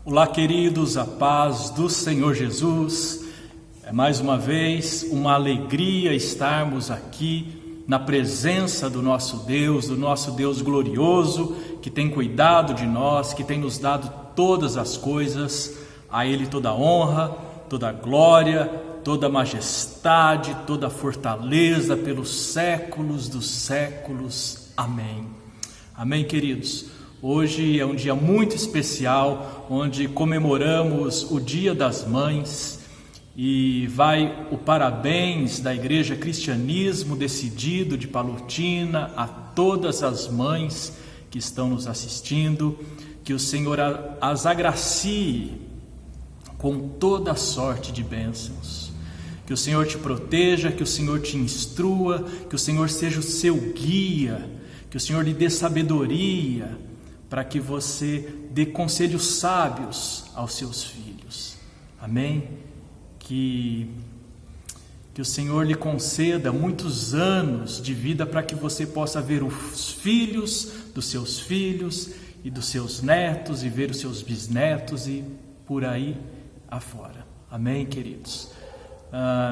Olá, queridos, a paz do Senhor Jesus. É mais uma vez uma alegria estarmos aqui na presença do nosso Deus glorioso, que tem cuidado de nós, que tem nos dado todas as coisas. A Ele toda a honra, toda a glória, toda a majestade, toda a fortaleza pelos séculos dos séculos. Amém. Amém, queridos. Hoje é um dia muito especial, onde comemoramos o Dia das Mães e vai o parabéns da Igreja Cristianismo Decidido de Palotina a todas as mães que estão nos assistindo, que o Senhor as agracie com toda a sorte de bênçãos, que o Senhor te proteja, que o Senhor te instrua, que o Senhor seja o seu guia, que o Senhor lhe dê sabedoria, para que você dê conselhos sábios aos seus filhos. Amém? Que o Senhor lhe conceda muitos anos de vida para que você possa ver os filhos dos seus filhos e dos seus netos e ver os seus bisnetos e por aí afora. Amém, queridos?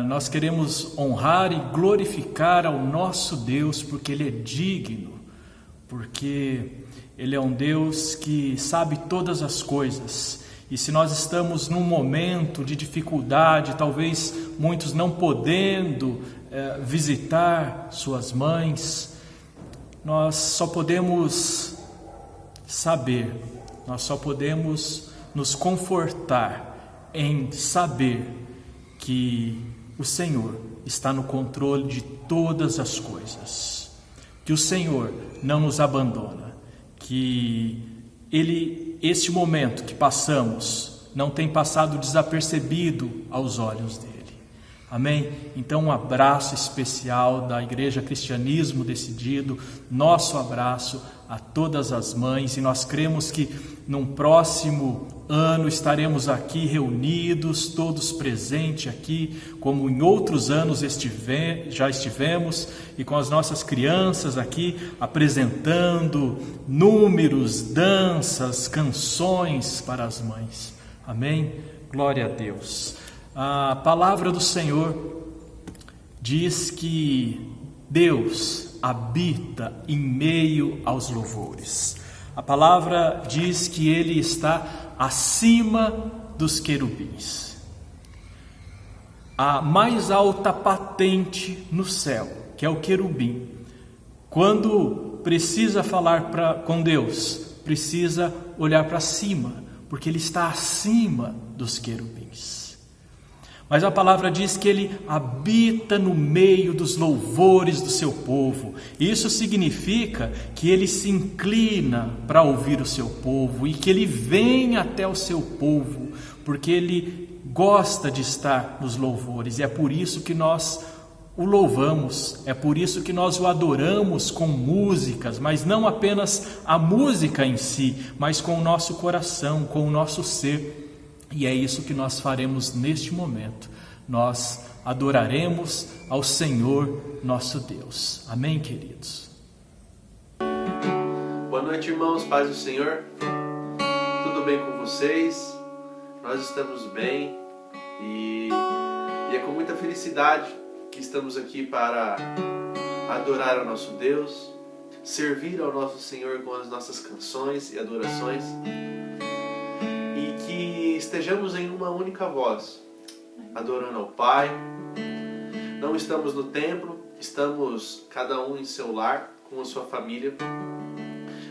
Nós queremos honrar e glorificar ao nosso Deus porque Ele é digno, porque Ele é um Deus que sabe todas as coisas. E se nós estamos num momento de dificuldade, talvez muitos não podendo visitar suas mães, nós só podemos saber, nós só podemos nos confortar em saber que o Senhor está no controle de todas as coisas, que o Senhor não nos abandona, que este momento que passamos não tem passado desapercebido aos olhos dele. Amém? Então um abraço especial da Igreja Cristianismo Decidido, nosso abraço a todas as mães, e nós cremos que num próximo ano estaremos aqui reunidos, todos presentes aqui, como em outros anos já estivemos, e com as nossas crianças aqui apresentando números, danças, canções para as mães. Amém? Glória a Deus. A palavra do Senhor diz que Deus habita em meio aos louvores. A palavra diz que Ele está acima dos querubins. A mais alta patente no céu, que é o querubim, quando precisa falar com Deus, precisa olhar para cima, porque Ele está acima dos querubins. Mas a palavra diz que Ele habita no meio dos louvores do seu povo. Isso significa que Ele se inclina para ouvir o seu povo e que Ele vem até o seu povo, porque Ele gosta de estar nos louvores. E é por isso que nós o louvamos, é por isso que nós o adoramos com músicas, mas não apenas a música em si, mas com o nosso coração, com o nosso ser. E é isso que nós faremos neste momento. Nós adoraremos ao Senhor nosso Deus. Amém, queridos? Boa noite, irmãos, paz do Senhor. Tudo bem com vocês? Nós estamos bem e é com muita felicidade que estamos aqui para adorar ao nosso Deus, servir ao nosso Senhor com as nossas canções e adorações, e que estejamos em uma única voz, adorando ao Pai. Não estamos no templo, estamos cada um em seu lar, com a sua família,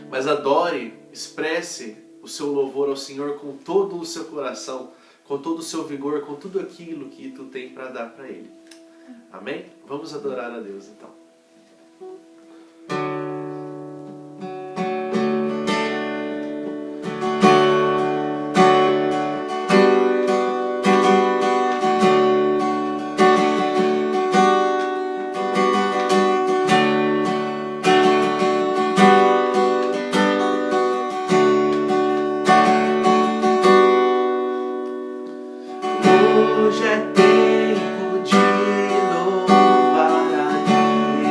mas adore, expresse o seu louvor ao Senhor com todo o seu coração, com todo o seu vigor, com tudo aquilo que tu tem para dar para Ele. Amém? Vamos adorar a Deus então. Hoje é tempo de louvar a Deus.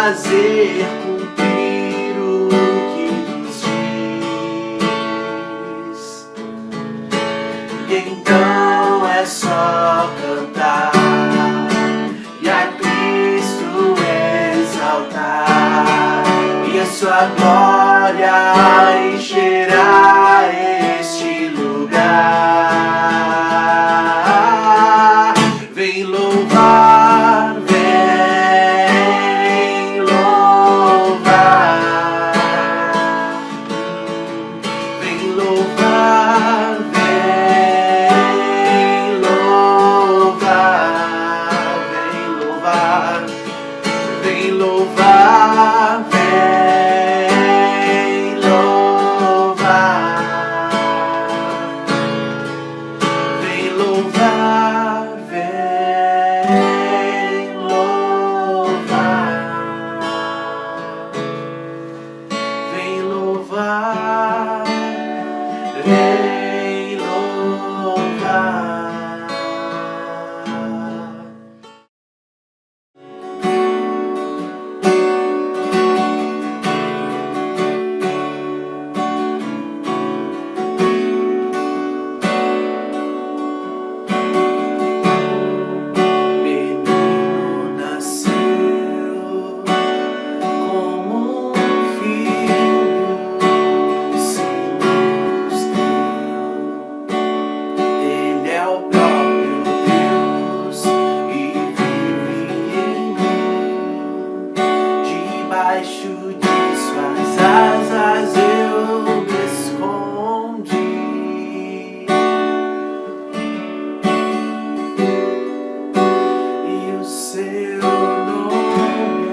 fazer cumprir o que nos diz. E então é só cantar e a Cristo exaltar, e a sua glória encherá este lugar. Vem louvar, vem louvar, vem louvar, vem louvar, vem louvar, vem louvar, vem louvar, vem louvar, vem louvar, vem louvar, vem louvar. Menino nasceu como um filho, se nos deu. Ele é o próprio Deus e vive em mim. Debaixo de suas asas eu me escondi. E o seu nome é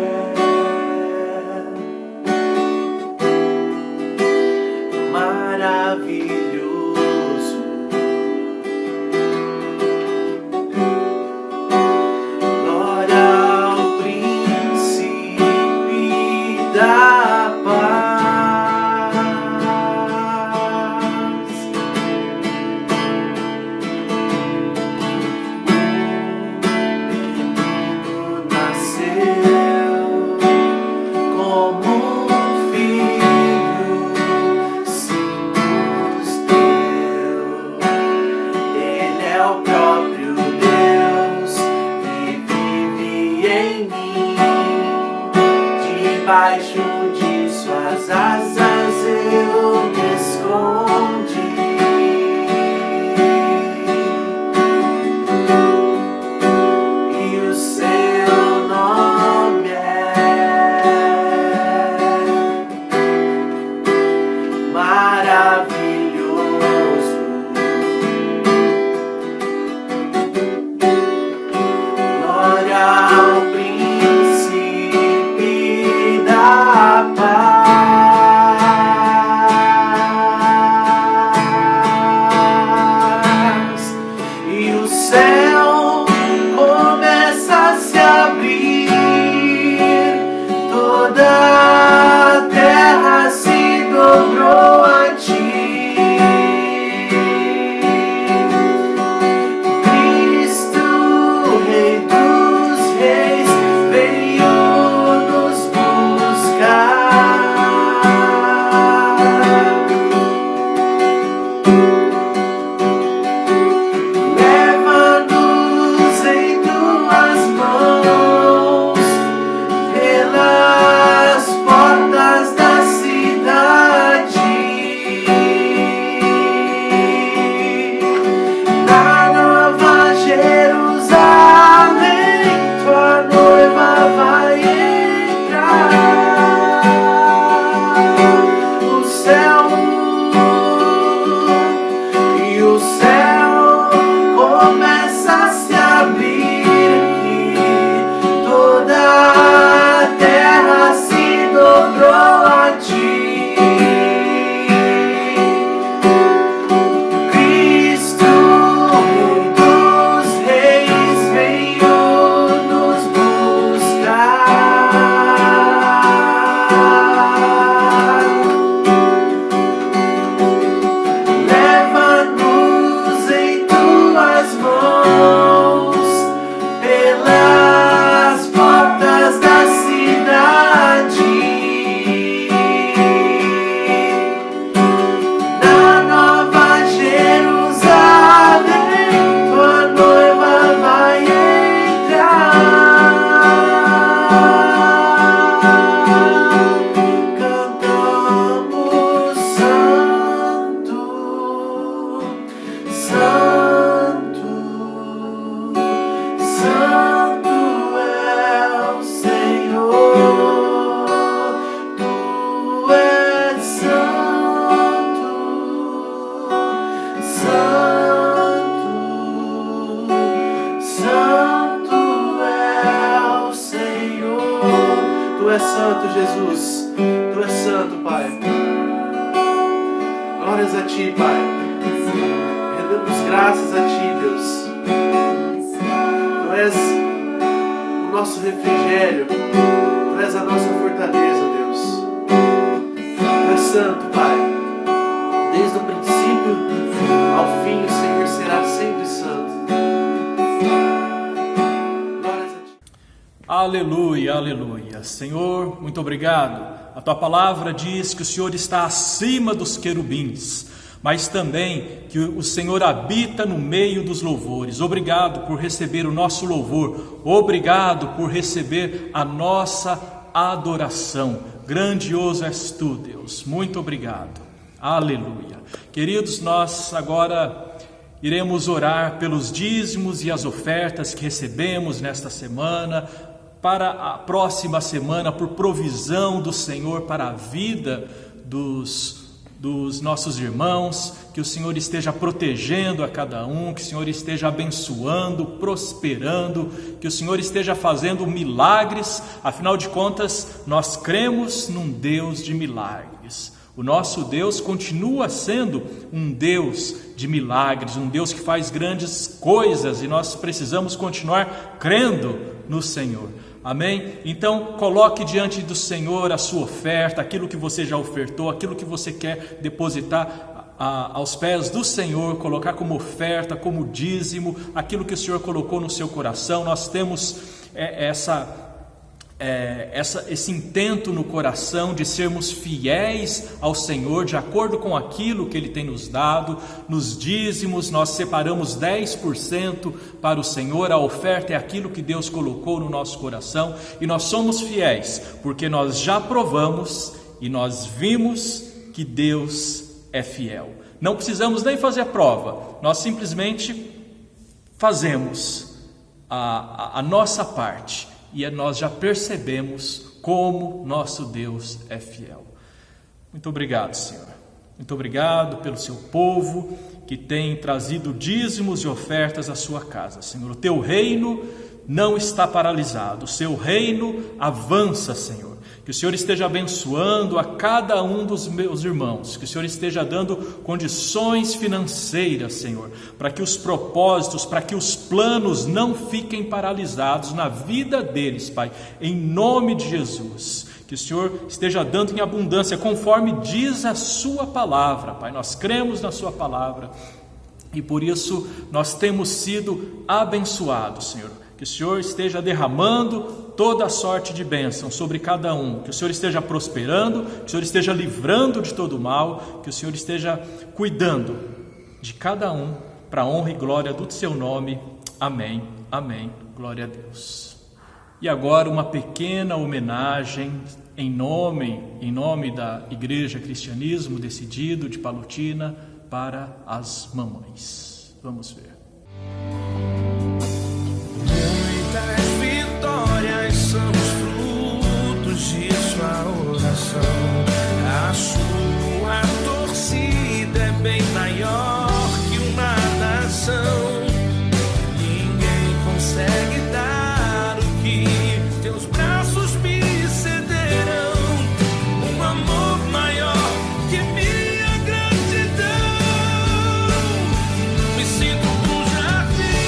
maravilhoso. Glória ao príncipe da paz. Menino nasceu como um filho, se nos deu. Ele é o próprio Deus e vive em mim. Debaixo de suas asas eu me escondi. E o seu nome é maravilhoso. Glória ao príncipe da paz. Tu és santo, Pai. Glórias a Ti, Pai. Rendemos graças a Ti, Deus. Tu és o nosso refrigério. Tu és a nossa fortaleza, Deus. Tu és santo, Pai. Desde o princípio ao fim, o Senhor será sempre santo. Glórias a Ti. Aleluia, aleluia. Senhor, muito obrigado. A Tua palavra diz que o Senhor está acima dos querubins, mas também que o Senhor habita no meio dos louvores. Obrigado por receber o nosso louvor. Obrigado por receber a nossa adoração. Grandioso és Tu, Deus. Muito obrigado. Aleluia. Queridos, nós agora iremos orar pelos dízimos e as ofertas que recebemos nesta semana, para a próxima semana, por provisão do Senhor para a vida dos nossos irmãos, que o Senhor esteja protegendo a cada um, que o Senhor esteja abençoando, prosperando, que o Senhor esteja fazendo milagres. Afinal de contas, nós cremos num Deus de milagres. O nosso Deus continua sendo um Deus de milagres, um Deus que faz grandes coisas, e nós precisamos continuar crendo no Senhor. Amém? Então, coloque diante do Senhor a sua oferta, aquilo que você já ofertou, aquilo que você quer depositar aos pés do Senhor, colocar como oferta, como dízimo, aquilo que o Senhor colocou no seu coração. Nós temos esse intento no coração de sermos fiéis ao Senhor, de acordo com aquilo que Ele tem nos dado. Nos dízimos nós separamos 10% para o Senhor. A oferta é aquilo que Deus colocou no nosso coração, e nós somos fiéis porque nós já provamos e nós vimos que Deus é fiel. Não precisamos nem fazer a prova, nós simplesmente fazemos a nossa parte, e nós já percebemos como nosso Deus é fiel. Muito obrigado, Senhor. Muito obrigado pelo seu povo que tem trazido dízimos e ofertas à sua casa. Senhor, o teu reino não está paralisado, o seu reino avança, Senhor. Que o Senhor esteja abençoando a cada um dos meus irmãos, que o Senhor esteja dando condições financeiras, Senhor, para que os propósitos, para que os planos não fiquem paralisados na vida deles, Pai, em nome de Jesus. Que o Senhor esteja dando em abundância, conforme diz a sua palavra, Pai. Nós cremos na sua palavra e por isso nós temos sido abençoados, Senhor. Que o Senhor esteja derramando toda a sorte de bênção sobre cada um, que o Senhor esteja prosperando, que o Senhor esteja livrando de todo mal, que o Senhor esteja cuidando de cada um, para a honra e glória do seu nome. Amém, amém, glória a Deus. E agora uma pequena homenagem em nome da Igreja Cristianismo Decidido de Palotina para as mamães. Vamos ver. São os frutos de sua oração. A sua torcida é bem maior que uma nação. Ninguém consegue dar o que teus braços me cederão. Um amor maior que minha gratidão. Me sinto um jardim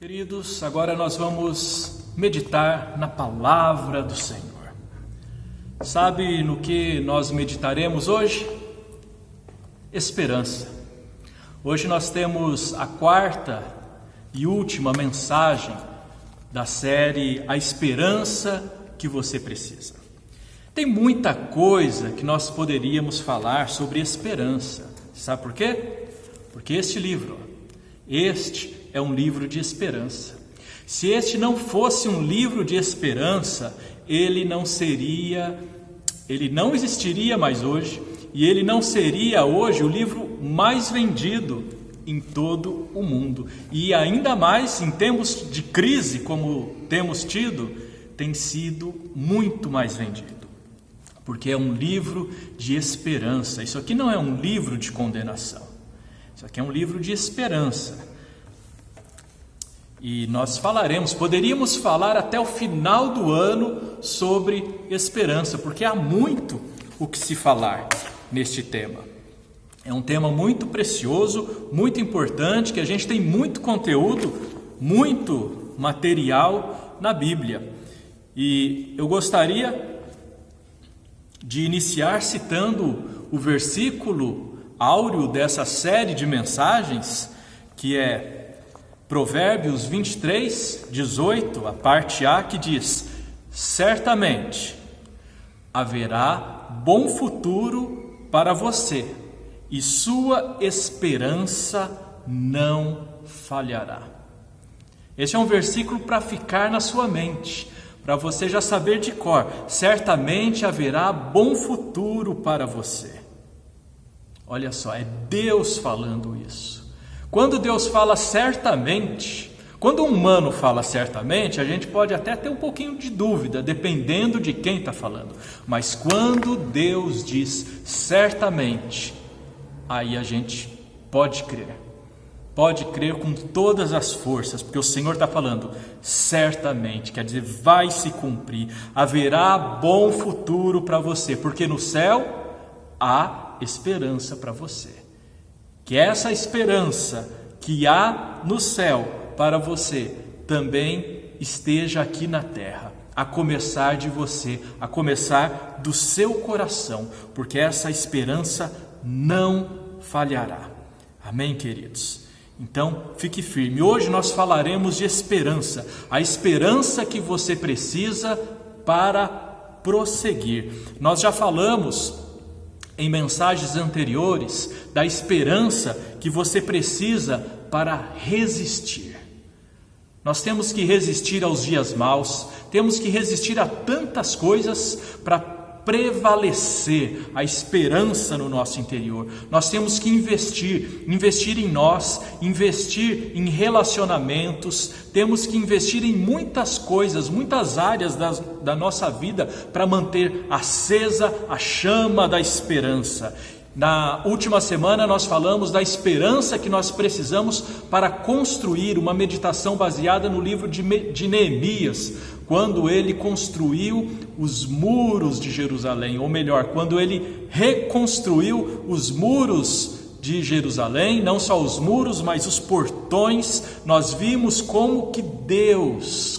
Queridos, agora nós vamos meditar na palavra do Senhor. Sabe no que nós meditaremos hoje? Esperança. Hoje nós temos a quarta e última mensagem da série A Esperança que Você Precisa. Tem muita coisa que nós poderíamos falar sobre esperança. Sabe por quê? Porque este livro, este é um livro de esperança. Se este não fosse um livro de esperança, ele não existiria mais hoje, e ele não seria hoje o livro mais vendido em todo o mundo. E ainda mais em tempos de crise como temos tido, tem sido muito mais vendido. Porque é um livro de esperança. Isso aqui não é um livro de condenação. Isso aqui é um livro de esperança. E nós poderíamos falar até o final do ano sobre esperança, porque há muito o que se falar neste tema. É um tema muito precioso, muito importante, que a gente tem muito conteúdo, muito material na Bíblia. E eu gostaria de iniciar citando o versículo áureo dessa série de mensagens, que é Provérbios 23, 18, a parte A, que diz: certamente haverá bom futuro para você, e sua esperança não falhará. Esse é um versículo para ficar na sua mente, para você já saber de cor. Certamente haverá bom futuro para você. Olha só, é Deus falando isso. Quando Deus fala certamente, quando um humano fala certamente, a gente pode até ter um pouquinho de dúvida, dependendo de quem está falando. Mas quando Deus diz certamente, aí a gente pode crer. Pode crer com todas as forças, porque o Senhor está falando certamente, quer dizer, vai se cumprir. Haverá bom futuro para você, porque no céu há esperança para você. Que essa esperança que há no céu para você também esteja aqui na terra, a começar de você, a começar do seu coração, porque essa esperança não falhará. Amém, queridos? Então, fique firme. Hoje nós falaremos de esperança, a esperança que você precisa para prosseguir. Nós já falamos em mensagens anteriores da esperança que você precisa para resistir. Nós temos que resistir aos dias maus, temos que resistir a tantas coisas para prevalecer a esperança no nosso interior. Nós temos que investir em nós, investir em relacionamentos, temos que investir em muitas coisas, muitas áreas da nossa vida para manter acesa a chama da esperança. Na última semana nós falamos da esperança que nós precisamos para construir, uma meditação baseada no livro de Neemias, quando ele construiu os muros de Jerusalém, ou melhor, quando ele reconstruiu os muros de Jerusalém, não só os muros, mas os portões. Nós vimos como que Deus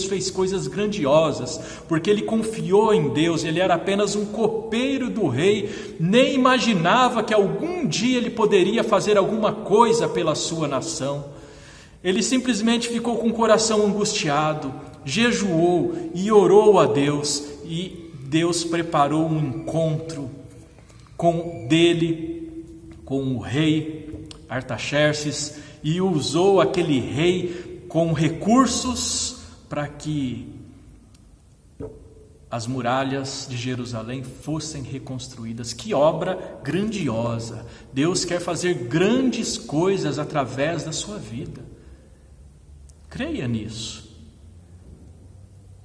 fez coisas grandiosas, porque ele confiou em Deus. Ele era apenas um copeiro do rei, nem imaginava que algum dia ele poderia fazer alguma coisa pela sua nação. Ele simplesmente ficou com o coração angustiado, jejuou e orou a Deus, e Deus preparou um encontro com o rei Artaxerxes, e usou aquele rei com recursos para que as muralhas de Jerusalém fossem reconstruídas. Que obra grandiosa! Deus quer fazer grandes coisas através da sua vida. Creia nisso.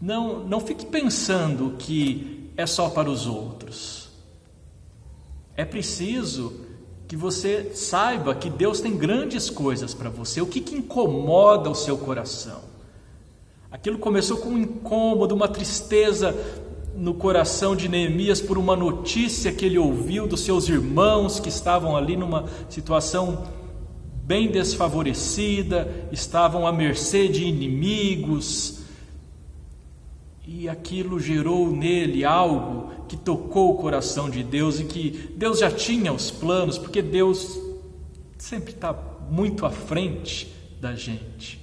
Não fique pensando que é só para os outros. É preciso que você saiba que Deus tem grandes coisas para você. O que incomoda o seu coração? Aquilo começou com um incômodo, uma tristeza no coração de Neemias por uma notícia que ele ouviu dos seus irmãos que estavam ali numa situação bem desfavorecida, estavam à mercê de inimigos, e aquilo gerou nele algo que tocou o coração de Deus, e que Deus já tinha os planos, porque Deus sempre está muito à frente da gente.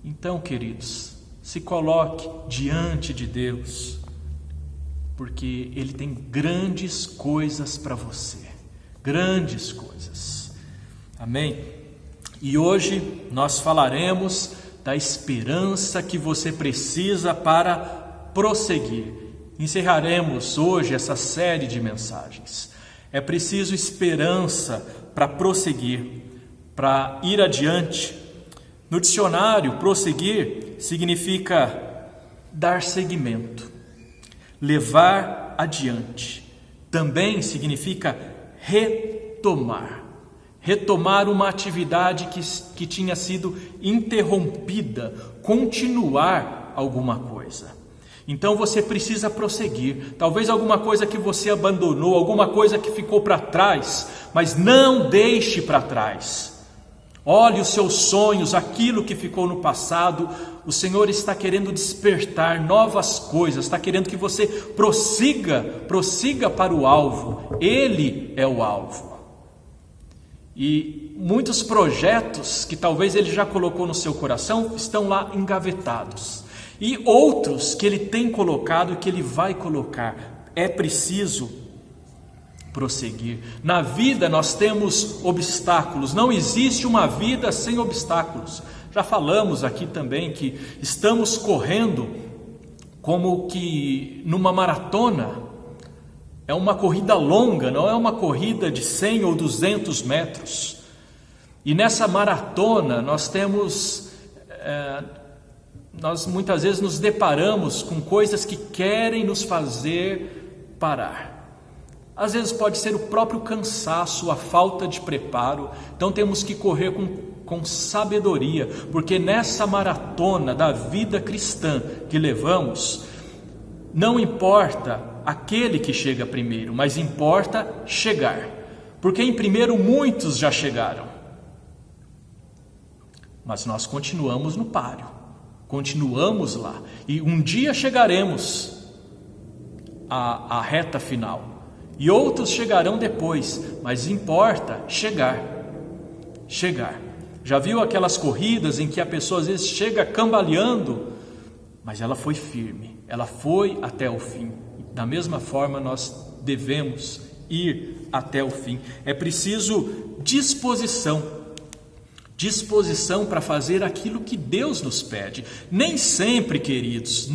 Então, queridos, se coloque diante de Deus, porque Ele tem grandes coisas para você, grandes coisas. Amém? E hoje nós falaremos da esperança que você precisa para prosseguir. Encerraremos hoje essa série de mensagens. É preciso esperança para prosseguir, para ir adiante. No dicionário, prosseguir significa dar seguimento, levar adiante. Também significa retomar uma atividade que tinha sido interrompida, continuar alguma coisa. Então você precisa prosseguir. Talvez alguma coisa que você abandonou, alguma coisa que ficou para trás, mas não deixe para trás. Olhe os seus sonhos, aquilo que ficou no passado. O Senhor está querendo despertar novas coisas, está querendo que você prossiga para o alvo. Ele é o alvo. E muitos projetos que talvez Ele já colocou no seu coração estão lá engavetados. E outros que Ele tem colocado e que Ele vai colocar. É preciso prosseguir. Na vida nós temos obstáculos. Não existe uma vida sem obstáculos. Já falamos aqui também que estamos correndo como que numa maratona. É uma corrida longa, não é uma corrida de 100 ou 200 metros. E nessa maratona nós muitas vezes nos deparamos com coisas que querem nos fazer parar. Às vezes pode ser o próprio cansaço, a falta de preparo. Então temos que correr com sabedoria, porque nessa maratona da vida cristã que levamos, não importa aquele que chega primeiro, mas importa chegar, porque em primeiro muitos já chegaram, mas nós continuamos no páreo, continuamos lá, e um dia chegaremos à reta final, e outros chegarão depois, mas importa chegar. Já viu aquelas corridas em que a pessoa às vezes chega cambaleando, mas ela foi firme, ela foi até o fim. Da mesma forma nós devemos ir até o fim. É preciso disposição para fazer aquilo que Deus nos pede. Nem sempre, queridos,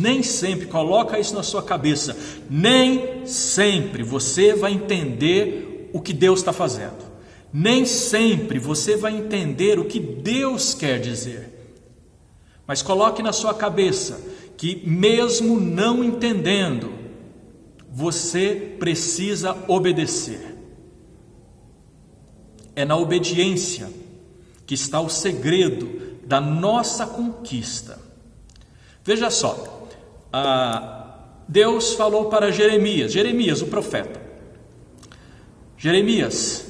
coloca isso na sua cabeça, nem sempre você vai entender o que Deus está fazendo. Nem sempre você vai entender o que Deus quer dizer. Mas coloque na sua cabeça que mesmo não entendendo, você precisa obedecer. É na obediência que está o segredo da nossa conquista. Veja só, Deus falou para Jeremias, o profeta: Jeremias,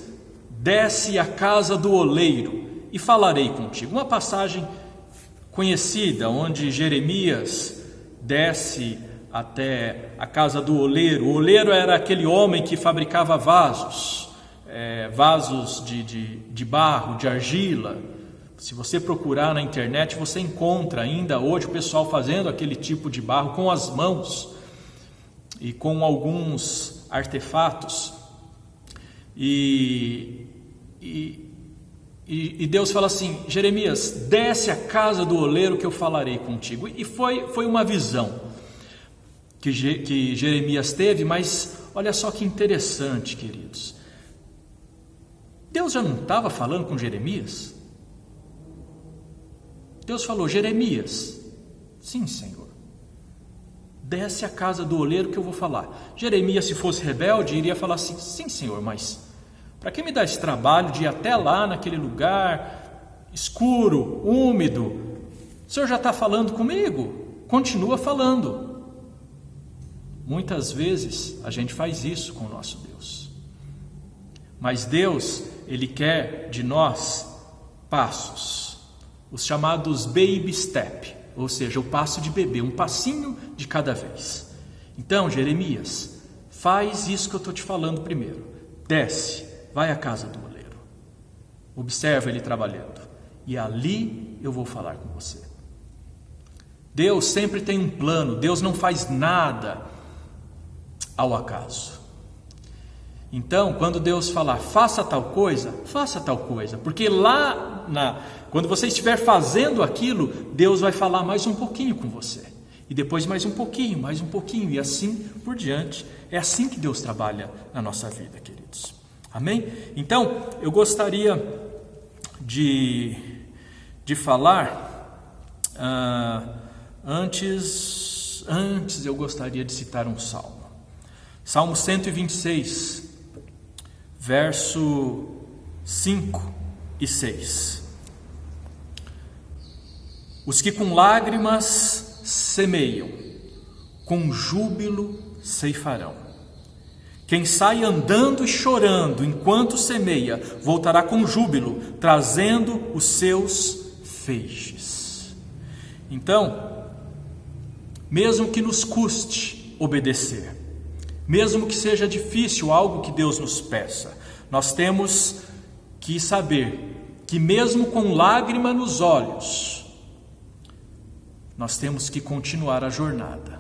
desce à casa do oleiro e falarei contigo. Uma passagem conhecida, onde Jeremias desce até a casa do oleiro. O oleiro era aquele homem que fabricava vasos de barro, de argila. Se você procurar na internet, você encontra ainda hoje o pessoal fazendo aquele tipo de barro com as mãos e com alguns artefatos. E Deus fala assim: Jeremias, desce à casa do oleiro que eu falarei contigo. E foi uma visão que Jeremias teve, mas olha só que interessante, queridos. Deus já não estava falando com Jeremias? Deus falou: Jeremias, sim, Senhor, desce à casa do oleiro que eu vou falar. Jeremias, se fosse rebelde, iria falar assim: sim, Senhor, mas para que me dá esse trabalho de ir até lá naquele lugar escuro, úmido? O Senhor já está falando comigo, continua falando. Muitas vezes a gente faz isso com o nosso Deus. Mas Deus, Ele quer de nós passos, os chamados baby step, ou seja, o passo de bebê, um passinho de cada vez. Então, Jeremias, faz isso que eu estou te falando primeiro. Desce, vai à casa do oleiro, observa ele trabalhando, e ali eu vou falar com você. Deus sempre tem um plano, Deus não faz nada ao acaso. Então, quando Deus falar, faça tal coisa, porque quando você estiver fazendo aquilo, Deus vai falar mais um pouquinho com você, e depois mais um pouquinho, e assim por diante. É assim que Deus trabalha na nossa vida, queridos. Amém? Então, eu gostaria de falar, antes eu gostaria de citar um salmo. Salmo 126, verso 5 e 6. Os que com lágrimas semeiam, com júbilo ceifarão. Quem sai andando e chorando enquanto semeia, voltará com júbilo, trazendo os seus feixes. Então, mesmo que nos custe obedecer, mesmo que seja difícil algo que Deus nos peça, nós temos que saber que mesmo com lágrima nos olhos, nós temos que continuar a jornada,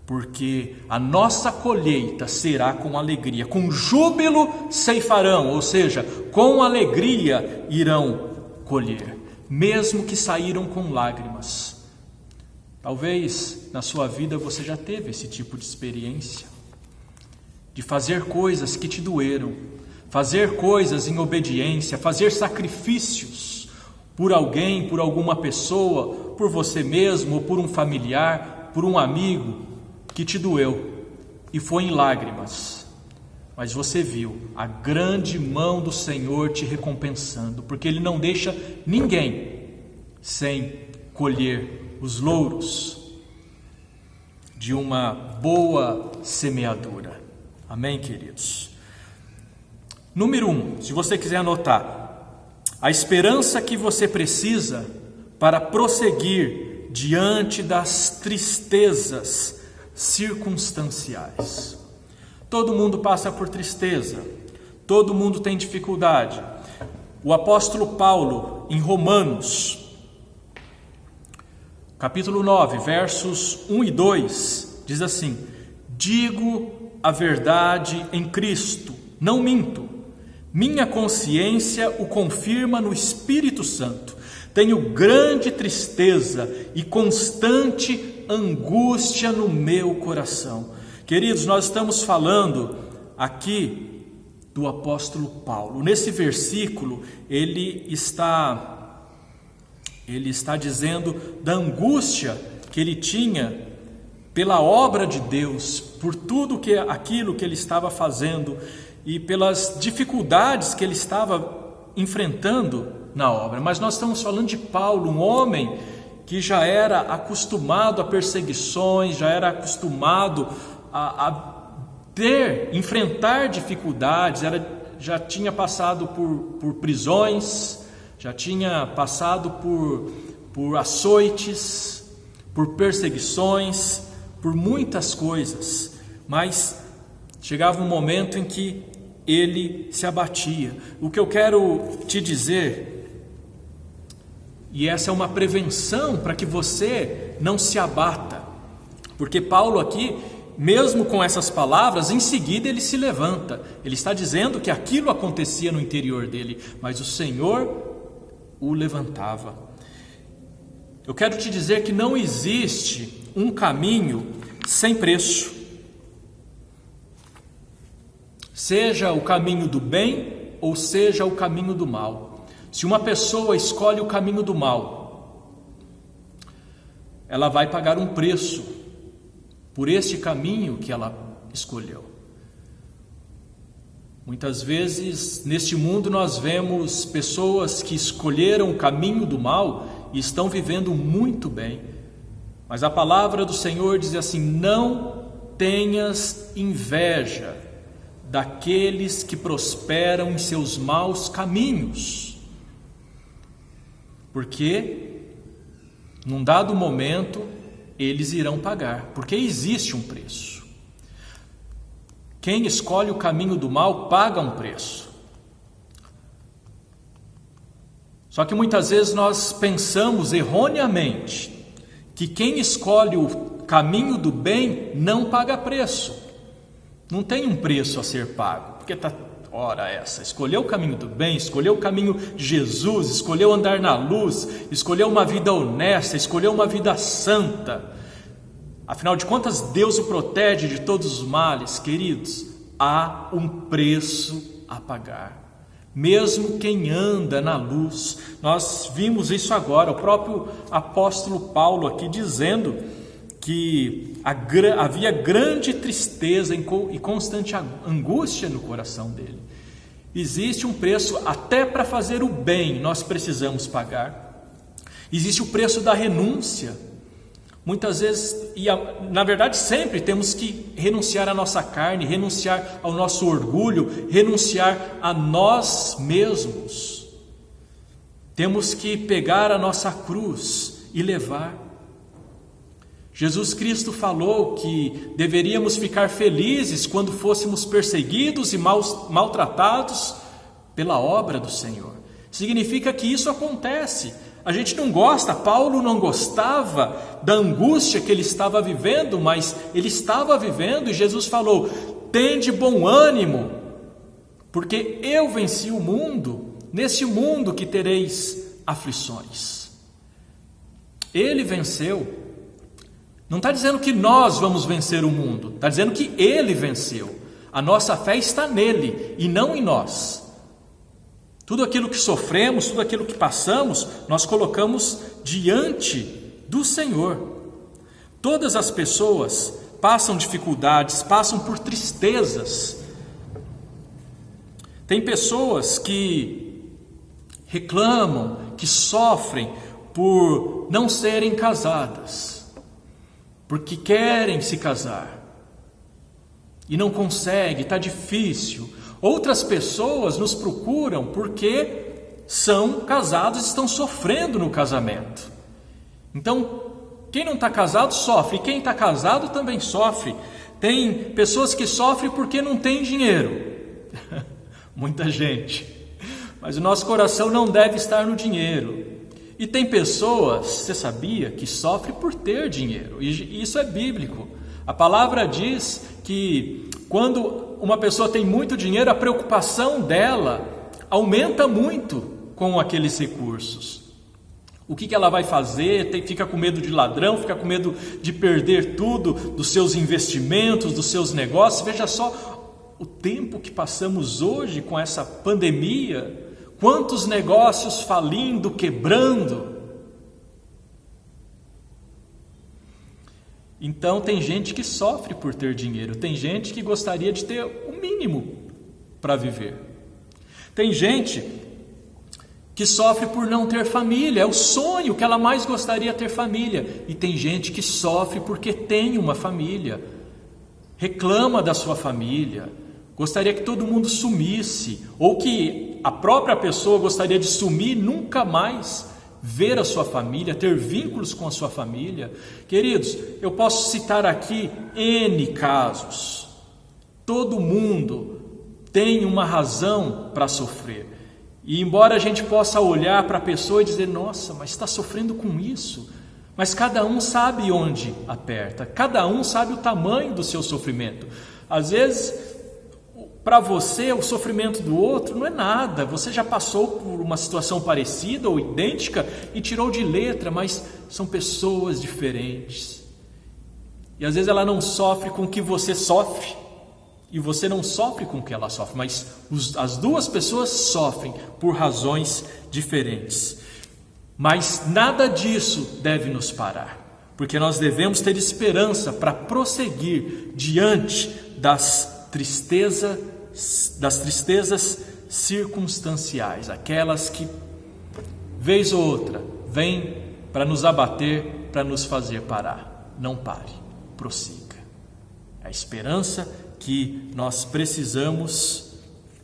porque a nossa colheita será com alegria, com júbilo ceifarão, ou seja, com alegria irão colher, mesmo que saíram com lágrimas. Talvez na sua vida você já teve esse tipo de experiência, de fazer coisas que te doeram, fazer coisas em obediência, fazer sacrifícios por alguém, por alguma pessoa, por você mesmo, ou por um familiar, por um amigo que te doeu, e foi em lágrimas, mas você viu a grande mão do Senhor te recompensando, porque Ele não deixa ninguém sem colher os louros de uma boa semeadura. Amém, queridos? Número 1, se você quiser anotar, a esperança que você precisa para prosseguir diante das tristezas circunstanciais. Todo mundo passa por tristeza, todo mundo tem dificuldade. O apóstolo Paulo, em Romanos, capítulo 9, versos 1 e 2, diz assim: digo a verdade em Cristo, não minto. Minha consciência o confirma no Espírito Santo. Tenho grande tristeza e constante angústia no meu coração. Queridos, nós estamos falando aqui do apóstolo Paulo. Nesse versículo, ele está dizendo da angústia que ele tinha pela obra de Deus, por tudo aquilo que ele estava fazendo e pelas dificuldades que ele estava enfrentando na obra. Mas nós estamos falando de Paulo, um homem que já era acostumado a perseguições, já era acostumado a enfrentar dificuldades, já tinha passado por prisões, já tinha passado por açoites, por perseguições, por muitas coisas, mas chegava um momento em que ele se abatia. O que eu quero te dizer, e essa é uma prevenção para que você não se abata, porque Paulo aqui, mesmo com essas palavras, em seguida ele se levanta, ele está dizendo que aquilo acontecia no interior dele, mas o Senhor o levantava. Eu quero te dizer que não existe um caminho sem preço, seja o caminho do bem ou seja o caminho do mal. Se uma pessoa escolhe o caminho do mal, ela vai pagar um preço por este caminho que ela escolheu. Muitas vezes neste mundo nós vemos pessoas que escolheram o caminho do mal e estão vivendo muito bem, mas a palavra do Senhor diz assim: não tenhas inveja daqueles que prosperam em seus maus caminhos, porque num dado momento eles irão pagar, porque existe um preço. Quem escolhe o caminho do mal paga um preço. Só que muitas vezes nós pensamos erroneamente que quem escolhe o caminho do bem não paga preço. Não tem um preço a ser pago, porque escolheu o caminho do bem, escolheu o caminho de Jesus, escolheu andar na luz, escolheu uma vida honesta, escolheu uma vida santa. Afinal de contas, Deus o protege de todos os males. Queridos, há um preço a pagar. Mesmo quem anda na luz, nós vimos isso agora, o próprio apóstolo Paulo aqui dizendo que havia grande tristeza e constante angústia no coração dele. Existe um preço até para fazer o bem, nós precisamos pagar. Existe o preço da renúncia. Muitas vezes, na verdade sempre, temos que renunciar à nossa carne, renunciar ao nosso orgulho, renunciar a nós mesmos. Temos que pegar a nossa cruz e levar. Jesus Cristo falou que deveríamos ficar felizes quando fôssemos perseguidos e maltratados pela obra do Senhor. Significa que isso acontece. A gente não gosta, Paulo não gostava da angústia que ele estava vivendo, mas ele estava vivendo e Jesus falou: tende bom ânimo, porque eu venci o mundo, nesse mundo que tereis aflições. Ele venceu. Não está dizendo que nós vamos vencer o mundo, está dizendo que ele venceu. A nossa fé está nele e não em nós. Tudo aquilo que sofremos, tudo aquilo que passamos, nós colocamos diante do Senhor. Todas as pessoas passam dificuldades, passam por tristezas. Tem pessoas que reclamam, que sofrem por não serem casadas, porque querem se casar e não conseguem, está difícil. Outras pessoas nos procuram porque são casados e estão sofrendo no casamento. Então, quem não está casado sofre, e quem está casado também sofre. Tem pessoas que sofrem porque não tem dinheiro. Muita gente. Mas o nosso coração não deve estar no dinheiro. E tem pessoas, você sabia, que sofrem por ter dinheiro. E isso é bíblico. A palavra diz que quando uma pessoa tem muito dinheiro, a preocupação dela aumenta muito com aqueles recursos. O que ela vai fazer? Fica com medo de ladrão, fica com medo de perder tudo, dos seus investimentos, dos seus negócios. Veja só o tempo que passamos hoje com essa pandemia, quantos negócios falindo, quebrando. Então tem gente que sofre por ter dinheiro, tem gente que gostaria de ter o mínimo para viver. Tem gente que sofre por não ter família, é o sonho que ela mais gostaria de ter família. E tem gente que sofre porque tem uma família, reclama da sua família, gostaria que todo mundo sumisse, ou que a própria pessoa gostaria de sumir, nunca mais ver a sua família, ter vínculos com a sua família. Queridos, eu posso citar aqui N casos. Todo mundo tem uma razão para sofrer. E embora a gente possa olhar para a pessoa e dizer: nossa, mas está sofrendo com isso. Mas cada um sabe onde aperta, cada um sabe o tamanho do seu sofrimento. Às vezes, para você, o sofrimento do outro não é nada. Você já passou por uma situação parecida ou idêntica e tirou de letra, mas são pessoas diferentes. E às vezes ela não sofre com o que você sofre, e você não sofre com o que ela sofre, mas as duas pessoas sofrem por razões diferentes. Mas nada disso deve nos parar, porque nós devemos ter esperança para prosseguir diante das tristezas circunstanciais, aquelas que, vez ou outra, vêm para nos abater, para nos fazer parar. Não pare, prossiga. A esperança que nós precisamos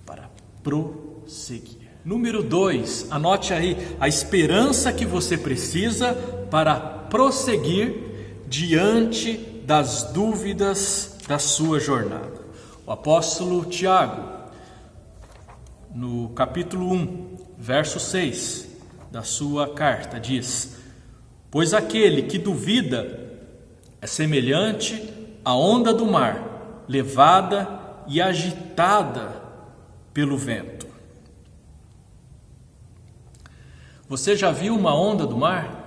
para prosseguir. Número 2, anote aí a esperança que você precisa para prosseguir diante das dúvidas da sua jornada. O apóstolo Tiago, no capítulo 1, verso 6 da sua carta, diz: pois aquele que duvida é semelhante à onda do mar, levada e agitada pelo vento. Você já viu uma onda do mar?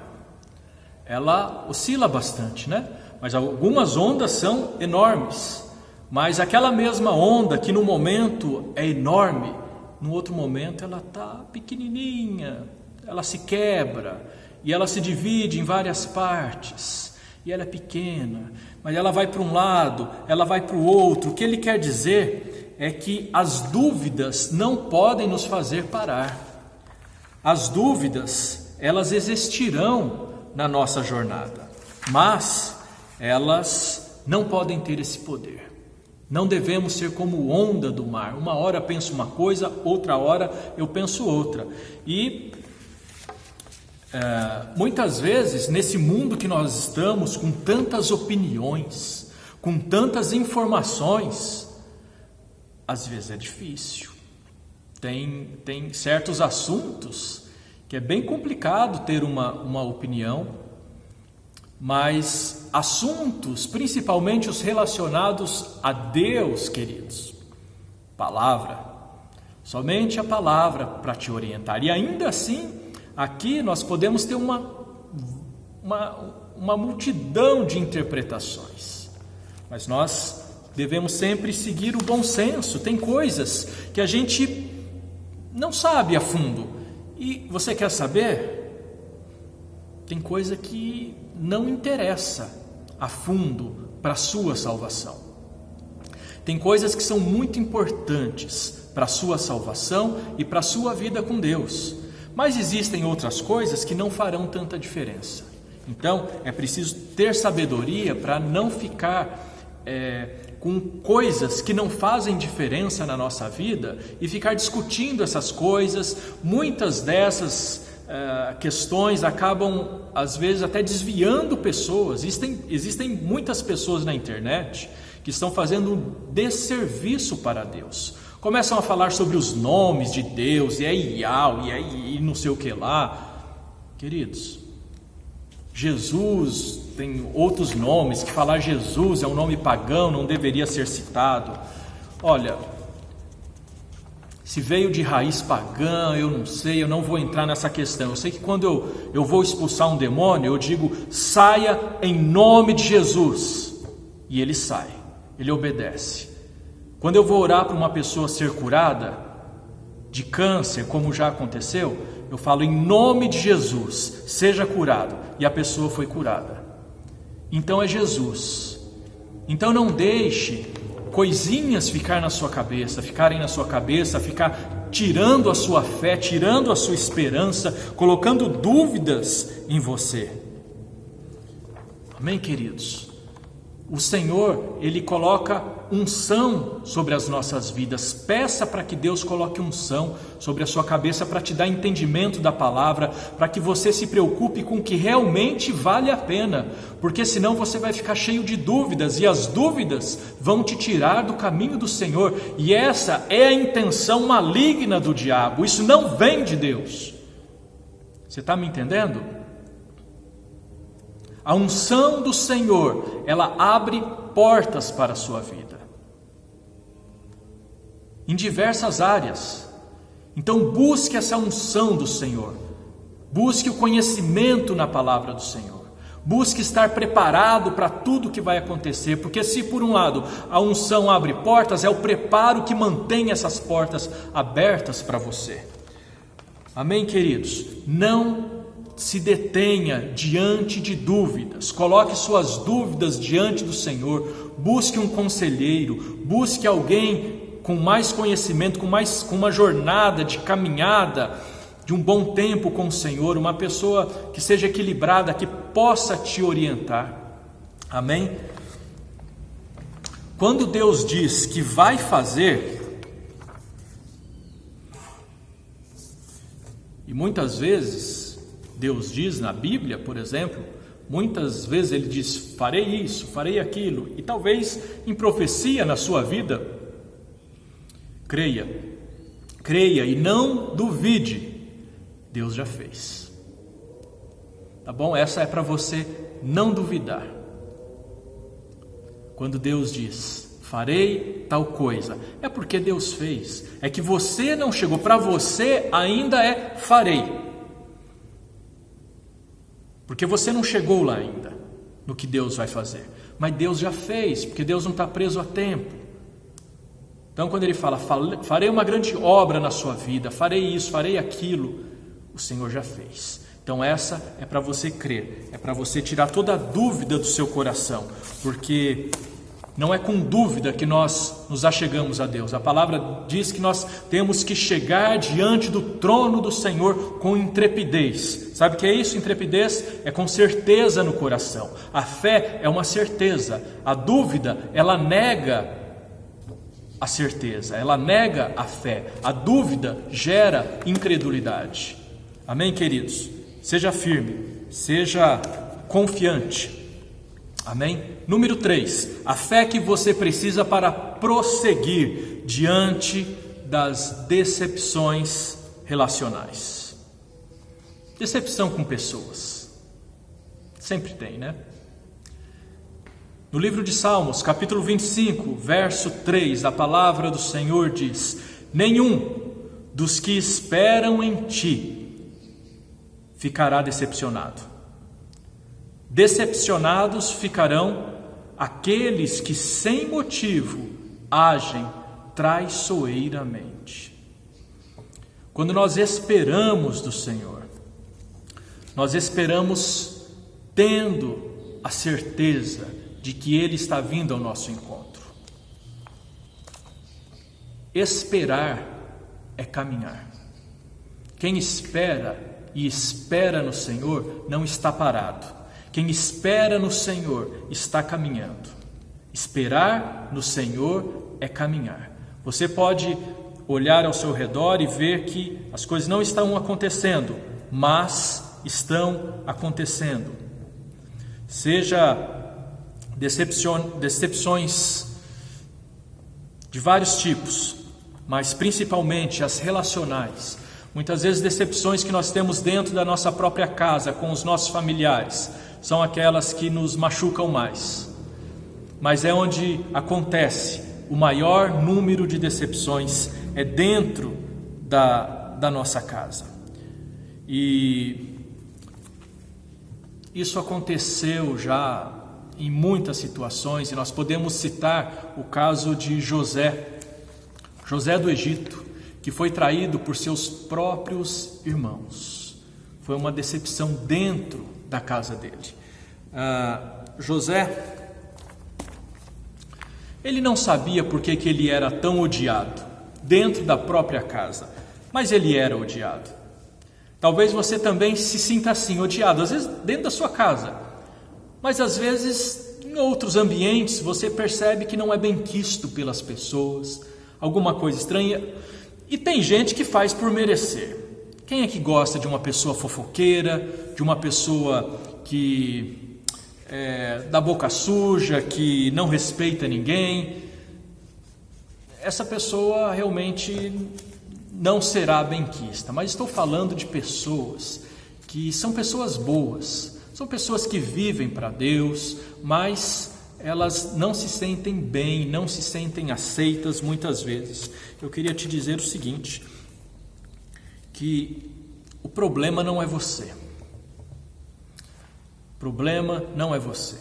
Ela oscila bastante, né? Mas algumas ondas são enormes. Mas aquela mesma onda que no momento é enorme, no outro momento ela está pequenininha, ela se quebra e ela se divide em várias partes. E ela é pequena, mas ela vai para um lado, ela vai para o outro. O que ele quer dizer é que as dúvidas não podem nos fazer parar. As dúvidas, elas existirão na nossa jornada, mas elas não podem ter esse poder. Não devemos ser como onda do mar. Uma hora eu penso uma coisa, outra hora eu penso outra. E muitas vezes, nesse mundo que nós estamos, com tantas opiniões, com tantas informações, às vezes é difícil. Tem certos assuntos que é bem complicado ter uma opinião, mas assuntos, principalmente os relacionados a Deus, queridos, palavra, somente a palavra para te orientar. E ainda assim, aqui nós podemos ter uma multidão de interpretações, mas nós devemos sempre seguir o bom senso. Tem coisas que a gente não sabe a fundo. E você quer saber? Tem coisa que não interessa a fundo para a sua salvação. Tem coisas que são muito importantes para a sua salvação e para a sua vida com Deus. Mas existem outras coisas que não farão tanta diferença. Então, é preciso ter sabedoria para não ficar com coisas que não fazem diferença na nossa vida e ficar discutindo essas coisas. Muitas dessas questões acabam, às vezes, até desviando pessoas. Existem muitas pessoas na internet que estão fazendo um desserviço para Deus. Começam a falar sobre os nomes de Deus, e é Iau, e não sei o que lá. Queridos, Jesus tem outros nomes, que falar Jesus é um nome pagão, não deveria ser citado. Olha, se veio de raiz pagã, eu não sei, eu não vou entrar nessa questão. Eu sei que quando eu vou expulsar um demônio, eu digo: saia em nome de Jesus. E ele sai, ele obedece. Quando eu vou orar para uma pessoa ser curada de câncer, como já aconteceu, eu falo: em nome de Jesus, seja curado. E a pessoa foi curada. Então é Jesus. Então não deixe coisinhas ficarem na sua cabeça, ficar tirando a sua fé, tirando a sua esperança, colocando dúvidas em você. Amém, queridos? O Senhor, Ele coloca unção sobre as nossas vidas. Peça para que Deus coloque unção sobre a sua cabeça para te dar entendimento da palavra, para que você se preocupe com o que realmente vale a pena, porque senão você vai ficar cheio de dúvidas, e as dúvidas vão te tirar do caminho do Senhor, e essa é a intenção maligna do diabo. Isso não vem de Deus. Você está me entendendo? A unção do Senhor, ela abre portas para a sua vida, em diversas áreas. Então busque essa unção do Senhor, busque o conhecimento na palavra do Senhor, busque estar preparado para tudo que vai acontecer, porque se por um lado a unção abre portas, é o preparo que mantém essas portas abertas para você. Amém, queridos? Não se detenha diante de dúvidas, coloque suas dúvidas diante do Senhor, busque um conselheiro, busque alguém com mais conhecimento, com uma jornada de caminhada, de um bom tempo com o Senhor, uma pessoa que seja equilibrada, que possa te orientar. Amém? Quando Deus diz que vai fazer, e muitas vezes Deus diz na Bíblia, por exemplo, muitas vezes Ele diz: farei isso, farei aquilo, e talvez em profecia na sua vida, creia e não duvide, Deus já fez. Tá bom? Essa é para você não duvidar. Quando Deus diz: farei tal coisa, é porque Deus fez. É que você não chegou, para você ainda é farei. Porque você não chegou lá ainda, no que Deus vai fazer. Mas Deus já fez, porque Deus não está preso a tempo. Então quando Ele fala: farei uma grande obra na sua vida, farei isso, farei aquilo, o Senhor já fez. Então essa é para você crer, é para você tirar toda a dúvida do seu coração, porque não é com dúvida que nós nos achegamos a Deus. A palavra diz que nós temos que chegar diante do trono do Senhor com intrepidez. Sabe o que é isso? Intrepidez é com certeza no coração. A fé é uma certeza. A dúvida, ela nega a certeza, ela nega a fé. A dúvida gera incredulidade. Amém, queridos? Seja firme, seja confiante. Amém? Número 3, a fé que você precisa para prosseguir diante das decepções relacionais. Decepção com pessoas. Sempre tem, né? No livro de Salmos, capítulo 25, verso 3, a palavra do Senhor diz: nenhum dos que esperam em ti ficará decepcionado. Decepcionados ficarão aqueles que sem motivo agem traiçoeiramente. Quando nós esperamos do Senhor, nós esperamos tendo a certeza de que Ele está vindo ao nosso encontro. Esperar é caminhar. Quem espera e espera no Senhor não está parado. Quem espera no Senhor está caminhando. Esperar no Senhor é caminhar. Você pode olhar ao seu redor e ver que as coisas não estão acontecendo, mas estão acontecendo. Seja decepções de vários tipos, mas principalmente as relacionais. Muitas vezes decepções que nós temos dentro da nossa própria casa, com os nossos familiares, são aquelas que nos machucam mais. Mas é onde acontece o maior número de decepções, é dentro da nossa casa. E isso aconteceu já em muitas situações, e nós podemos citar o caso de José do Egito, que foi traído por seus próprios irmãos. Foi uma decepção dentro da casa dele. José, ele não sabia por que ele era tão odiado dentro da própria casa, mas ele era odiado. Talvez você também se sinta assim, odiado, às vezes dentro da sua casa, mas às vezes em outros ambientes você percebe que não é bem quisto pelas pessoas, alguma coisa estranha, e tem gente que faz por merecer. Quem é que gosta de uma pessoa fofoqueira, de uma pessoa que dá boca suja, que não respeita ninguém? Essa pessoa realmente não será benquista. Mas estou falando de pessoas que são pessoas boas, são pessoas que vivem para Deus, mas elas não se sentem bem, não se sentem aceitas muitas vezes. Eu queria te dizer o seguinte, que o problema não é você. O problema não é você.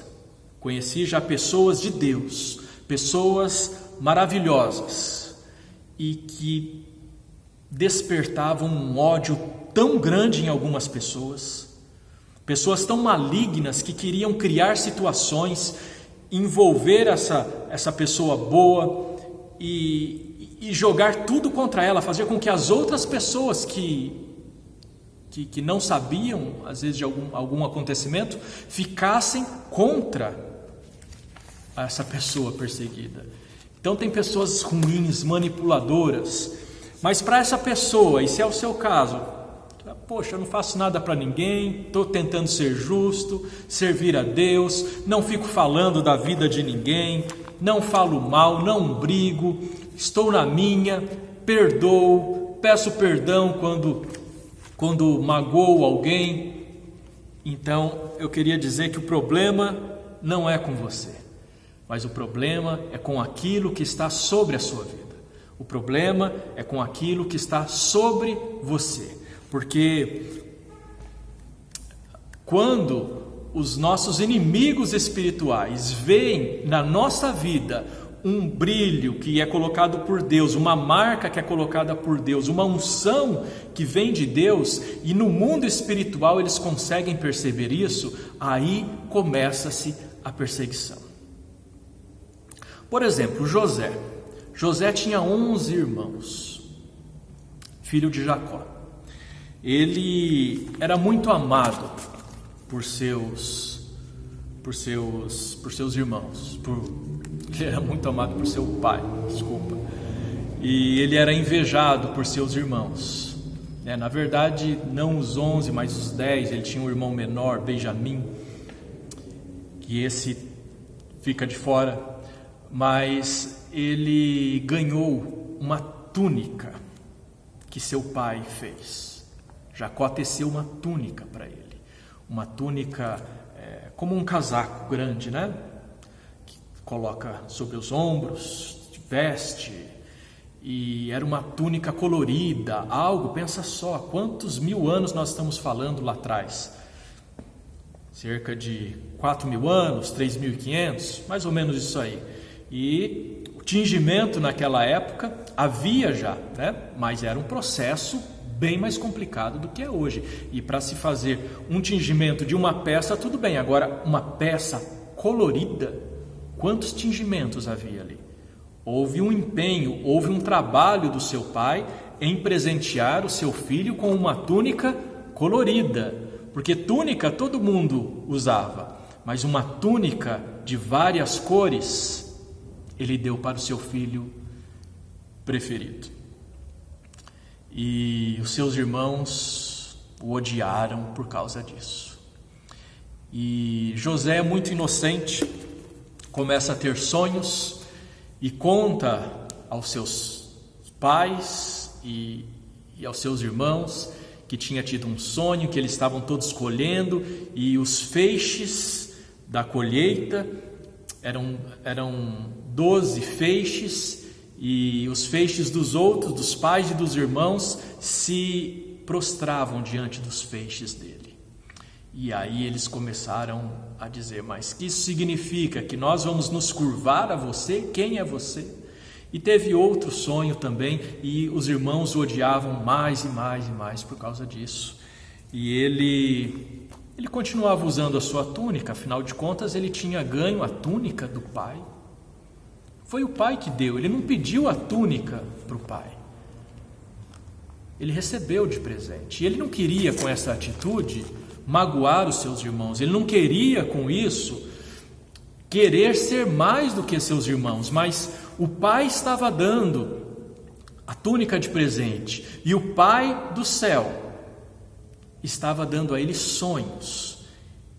Conheci já pessoas de Deus, pessoas maravilhosas e que despertavam um ódio tão grande em algumas pessoas, pessoas tão malignas que queriam criar situações, envolver essa pessoa boa e jogar tudo contra ela, fazer com que as outras pessoas que não sabiam, às vezes, de algum acontecimento, ficassem contra a essa pessoa perseguida. Então tem pessoas ruins, manipuladoras, mas para essa pessoa, e se é o seu caso, poxa, eu não faço nada para ninguém, estou tentando ser justo, servir a Deus, não fico falando da vida de ninguém, não falo mal, não brigo, estou na minha, perdoo, peço perdão quando magoo alguém. Então eu queria dizer que o problema não é com você, mas o problema é com aquilo que está sobre a sua vida. O problema é com aquilo que está sobre você. Porque quando os nossos inimigos espirituais veem na nossa vida um brilho que é colocado por Deus, uma marca que é colocada por Deus, uma unção que vem de Deus, e no mundo espiritual eles conseguem perceber isso, aí começa-se a perseguição. Por exemplo, José. José tinha 11 irmãos, filho de Jacó. Ele era muito amado por seus irmãos. Ele era muito amado por seu pai, E ele era invejado por seus irmãos. Na verdade, não os 11, mas os 10. Ele tinha um irmão menor, Benjamim, que esse fica de fora. Mas ele ganhou uma túnica que seu pai fez. Jacó teceu uma túnica para ele, uma túnica como um casaco grande, né? Que coloca sobre os ombros, veste, e era uma túnica colorida, algo, pensa só, quantos 1000 anos nós estamos falando lá atrás? Cerca de 4.000 anos, 3.500, mais ou menos isso aí. E o tingimento naquela época havia já, né? Mas era um processo bem mais complicado do que é hoje. E para se fazer um tingimento de uma peça, tudo bem. Agora, uma peça colorida, quantos tingimentos havia ali? Houve um empenho, houve um trabalho do seu pai em presentear o seu filho com uma túnica colorida. Porque túnica todo mundo usava, mas uma túnica de várias cores, ele deu para o seu filho preferido. E os seus irmãos o odiaram por causa disso. E José é muito inocente, começa a ter sonhos e conta aos seus pais e aos seus irmãos que tinha tido um sonho, que eles estavam todos colhendo e os feixes da colheita eram 12 feixes. E os feixes dos outros, dos pais e dos irmãos, se prostravam diante dos feixes dele. E aí eles começaram a dizer, mas que isso significa? Que nós vamos nos curvar a você? Quem é você? E teve outro sonho também, e os irmãos o odiavam mais e mais e mais por causa disso. E ele continuava usando a sua túnica, afinal de contas ele tinha ganho a túnica do pai. Foi o pai que deu, ele não pediu a túnica para o pai. Ele recebeu de presente. E ele não queria, com essa atitude, magoar os seus irmãos. Ele não queria, com isso, querer ser mais do que seus irmãos. Mas o pai estava dando a túnica de presente. E o pai do céu estava dando a ele sonhos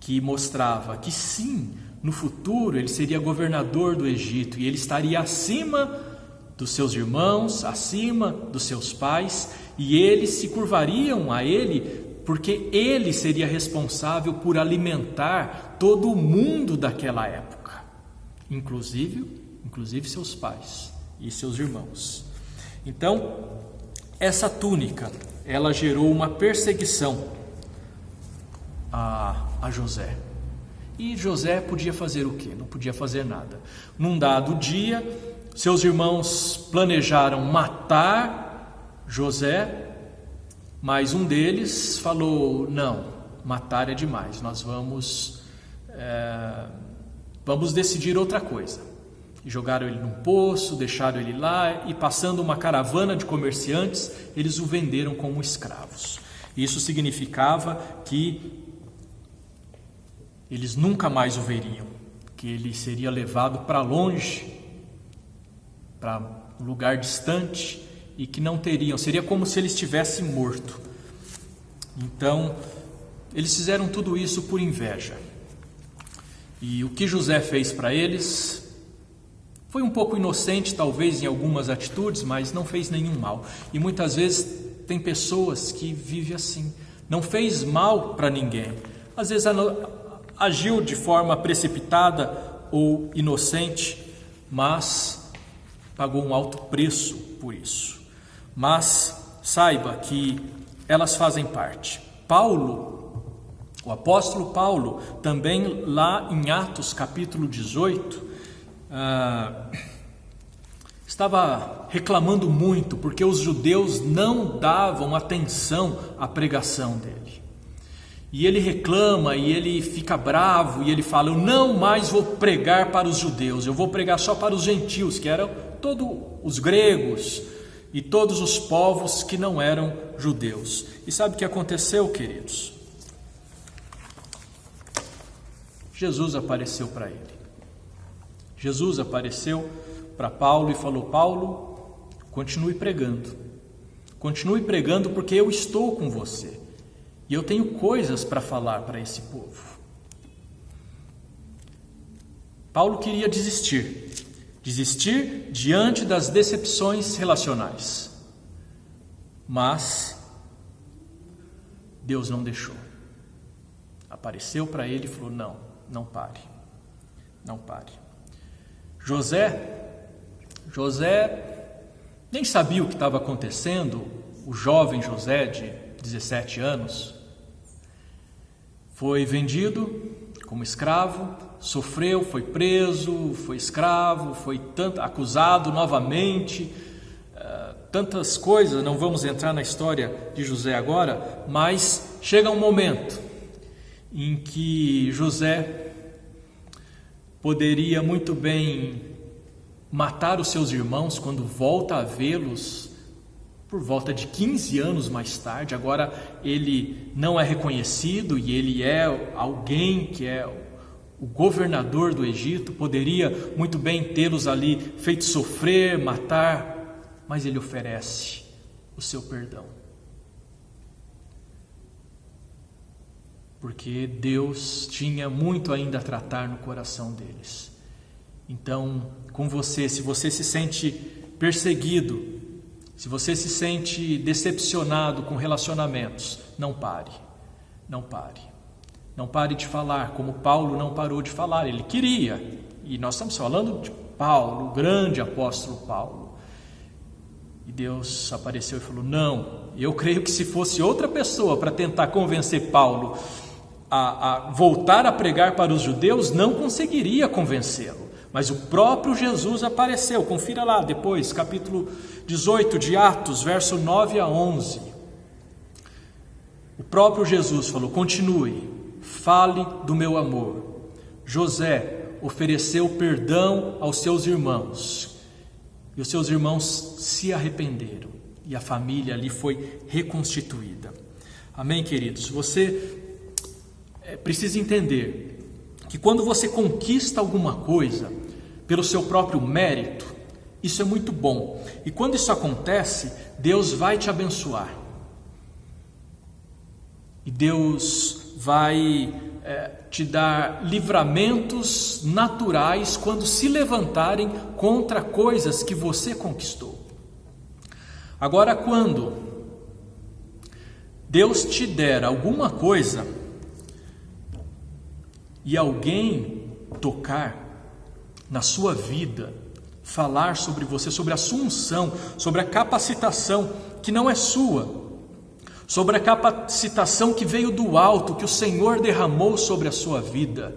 que mostrava que sim, no futuro ele seria governador do Egito e ele estaria acima dos seus irmãos, acima dos seus pais, e eles se curvariam a ele porque ele seria responsável por alimentar todo o mundo daquela época, inclusive seus pais e seus irmãos. Então, essa túnica, ela gerou uma perseguição a José. E José podia fazer o quê? Não podia fazer nada. Num dado dia, seus irmãos planejaram matar José, mas um deles falou, não, matar é demais, nós vamos decidir outra coisa. E jogaram ele num poço, deixaram ele lá, e passando uma caravana de comerciantes, eles o venderam como escravos. Isso significava que eles nunca mais o veriam, porque ele seria levado para longe, para um lugar distante, e que não teriam, seria como se ele estivesse morto. Então, eles fizeram tudo isso por inveja. E o que José fez para eles foi um pouco inocente, talvez, em algumas atitudes, mas não fez nenhum mal. E muitas vezes tem pessoas que vivem assim, não fez mal para ninguém. Às vezes agiu de forma precipitada ou inocente, mas pagou um alto preço por isso. Mas saiba que elas fazem parte. Paulo, o apóstolo Paulo, também lá em Atos capítulo 18, estava reclamando muito porque os judeus não davam atenção à pregação dele. E ele reclama e ele fica bravo e ele fala: eu não mais vou pregar para os judeus, eu vou pregar só para os gentios, que eram todos os gregos e todos os povos que não eram judeus. E sabe o que aconteceu, queridos? Jesus apareceu para ele. Jesus apareceu para Paulo e falou: Paulo, continue pregando. Continue pregando porque eu estou com você. E eu tenho coisas para falar para esse povo. Paulo queria desistir diante das decepções relacionais. Mas Deus não deixou. Apareceu para ele e falou: não pare. José nem sabia o que estava acontecendo. O jovem José, de 17 anos, foi vendido como escravo, sofreu, foi preso, foi escravo, foi acusado novamente, tantas coisas. Não vamos entrar na história de José agora, mas chega um momento em que José poderia muito bem matar os seus irmãos quando volta a vê-los por volta de 15 anos mais tarde. Agora ele não é reconhecido e ele é alguém que é o governador do Egito, poderia muito bem tê-los ali feito sofrer, matar, mas ele oferece o seu perdão. Porque Deus tinha muito ainda a tratar no coração deles. Então, com você, se você se sente perseguido, se você se sente decepcionado com relacionamentos, não pare. Não pare de falar, como Paulo não parou de falar. Ele queria, e nós estamos falando de Paulo, o grande apóstolo Paulo. E Deus apareceu e falou: não, eu creio que se fosse outra pessoa para tentar convencer Paulo a voltar a pregar para os judeus, não conseguiria convencê-lo. Mas o próprio Jesus apareceu. Confira lá depois, capítulo 18 de Atos, verso 9 a 11. O próprio Jesus falou: continue, fale do meu amor. José ofereceu perdão aos seus irmãos, e os seus irmãos se arrependeram, e a família ali foi reconstituída. Amém, queridos? Você precisa entender que quando você conquista alguma coisa pelo seu próprio mérito, isso é muito bom. E quando isso acontece, Deus vai te abençoar. E Deus vai te dar livramentos naturais quando se levantarem contra coisas que você conquistou. Agora, quando Deus te der alguma coisa e alguém tocar na sua vida, falar sobre você, sobre a sua unção, sobre a capacitação que não é sua, sobre a capacitação que veio do alto, que o Senhor derramou sobre a sua vida,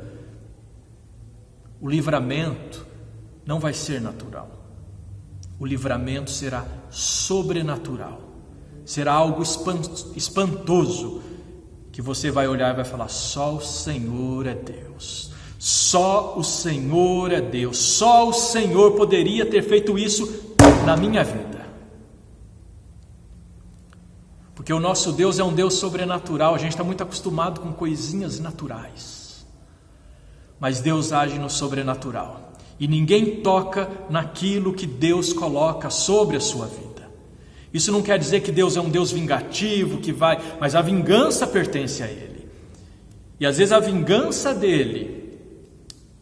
o livramento não vai ser natural. O livramento será sobrenatural. Será algo espantoso, que você vai olhar e vai falar: só o Senhor é Deus. Só o Senhor é Deus. Só o Senhor poderia ter feito isso na minha vida. Porque o nosso Deus é um Deus sobrenatural. A gente está muito acostumado com coisinhas naturais. mas Deus age no sobrenatural. E ninguém toca naquilo que Deus coloca sobre a sua vida. Isso não quer dizer que Deus é um Deus vingativo, mas a vingança pertence a Ele. E às vezes a vingança dele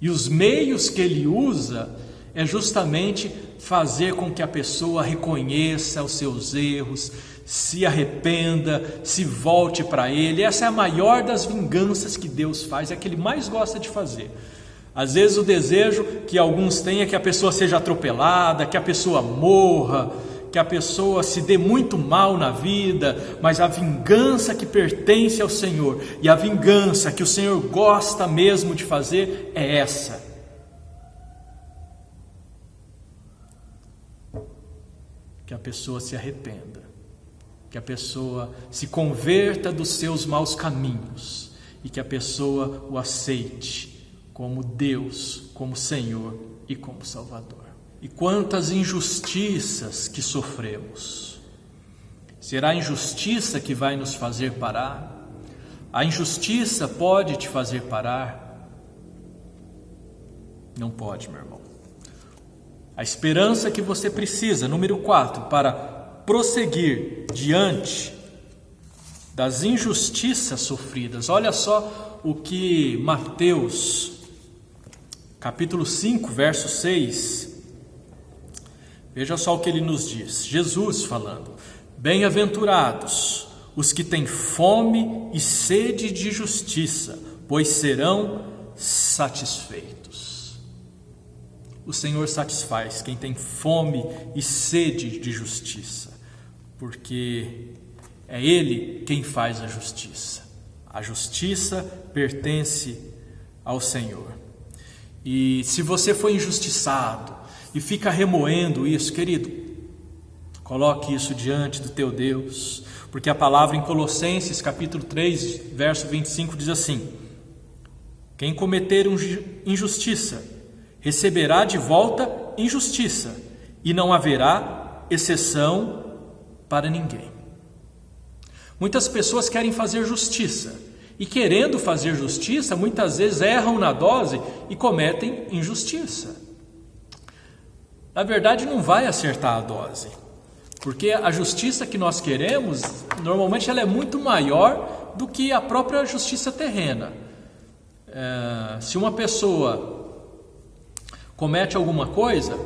e os meios que Ele usa é justamente fazer com que a pessoa reconheça os seus erros, se arrependa, se volte para Ele. Essa é a maior das vinganças que Deus faz, é a que Ele mais gosta de fazer. Às vezes o desejo que alguns têm é que a pessoa seja atropelada, que a pessoa morra, que a pessoa se dê muito mal na vida, mas a vingança que pertence ao Senhor e a vingança que o Senhor gosta mesmo de fazer é essa. Que a pessoa se arrependa, que a pessoa se converta dos seus maus caminhos e que a pessoa o aceite como Deus, como Senhor e como Salvador. E quantas injustiças que sofremos. Será a injustiça que vai nos fazer parar? A injustiça pode te fazer parar? Não pode, meu irmão. A esperança que você precisa, número 4, para prosseguir diante das injustiças sofridas. Olha só o que Mateus, capítulo 5, verso 6, veja só o que ele nos diz. Jesus falando: bem-aventurados os que têm fome e sede de justiça, pois serão satisfeitos. O Senhor satisfaz quem tem fome e sede de justiça, porque é Ele quem faz a justiça. A justiça pertence ao Senhor. E se você foi injustiçado e fica remoendo isso, querido, coloque isso diante do teu Deus, porque a palavra em Colossenses capítulo 3, verso 25 diz assim: quem cometer injustiça receberá de volta injustiça, e não haverá exceção para ninguém. Muitas pessoas querem fazer justiça, e querendo fazer justiça, muitas vezes erram na dose e cometem injustiça. Na verdade, não vai acertar a dose, porque a justiça que nós queremos, normalmente ela é muito maior do que a própria justiça terrena. Se uma pessoa comete alguma coisa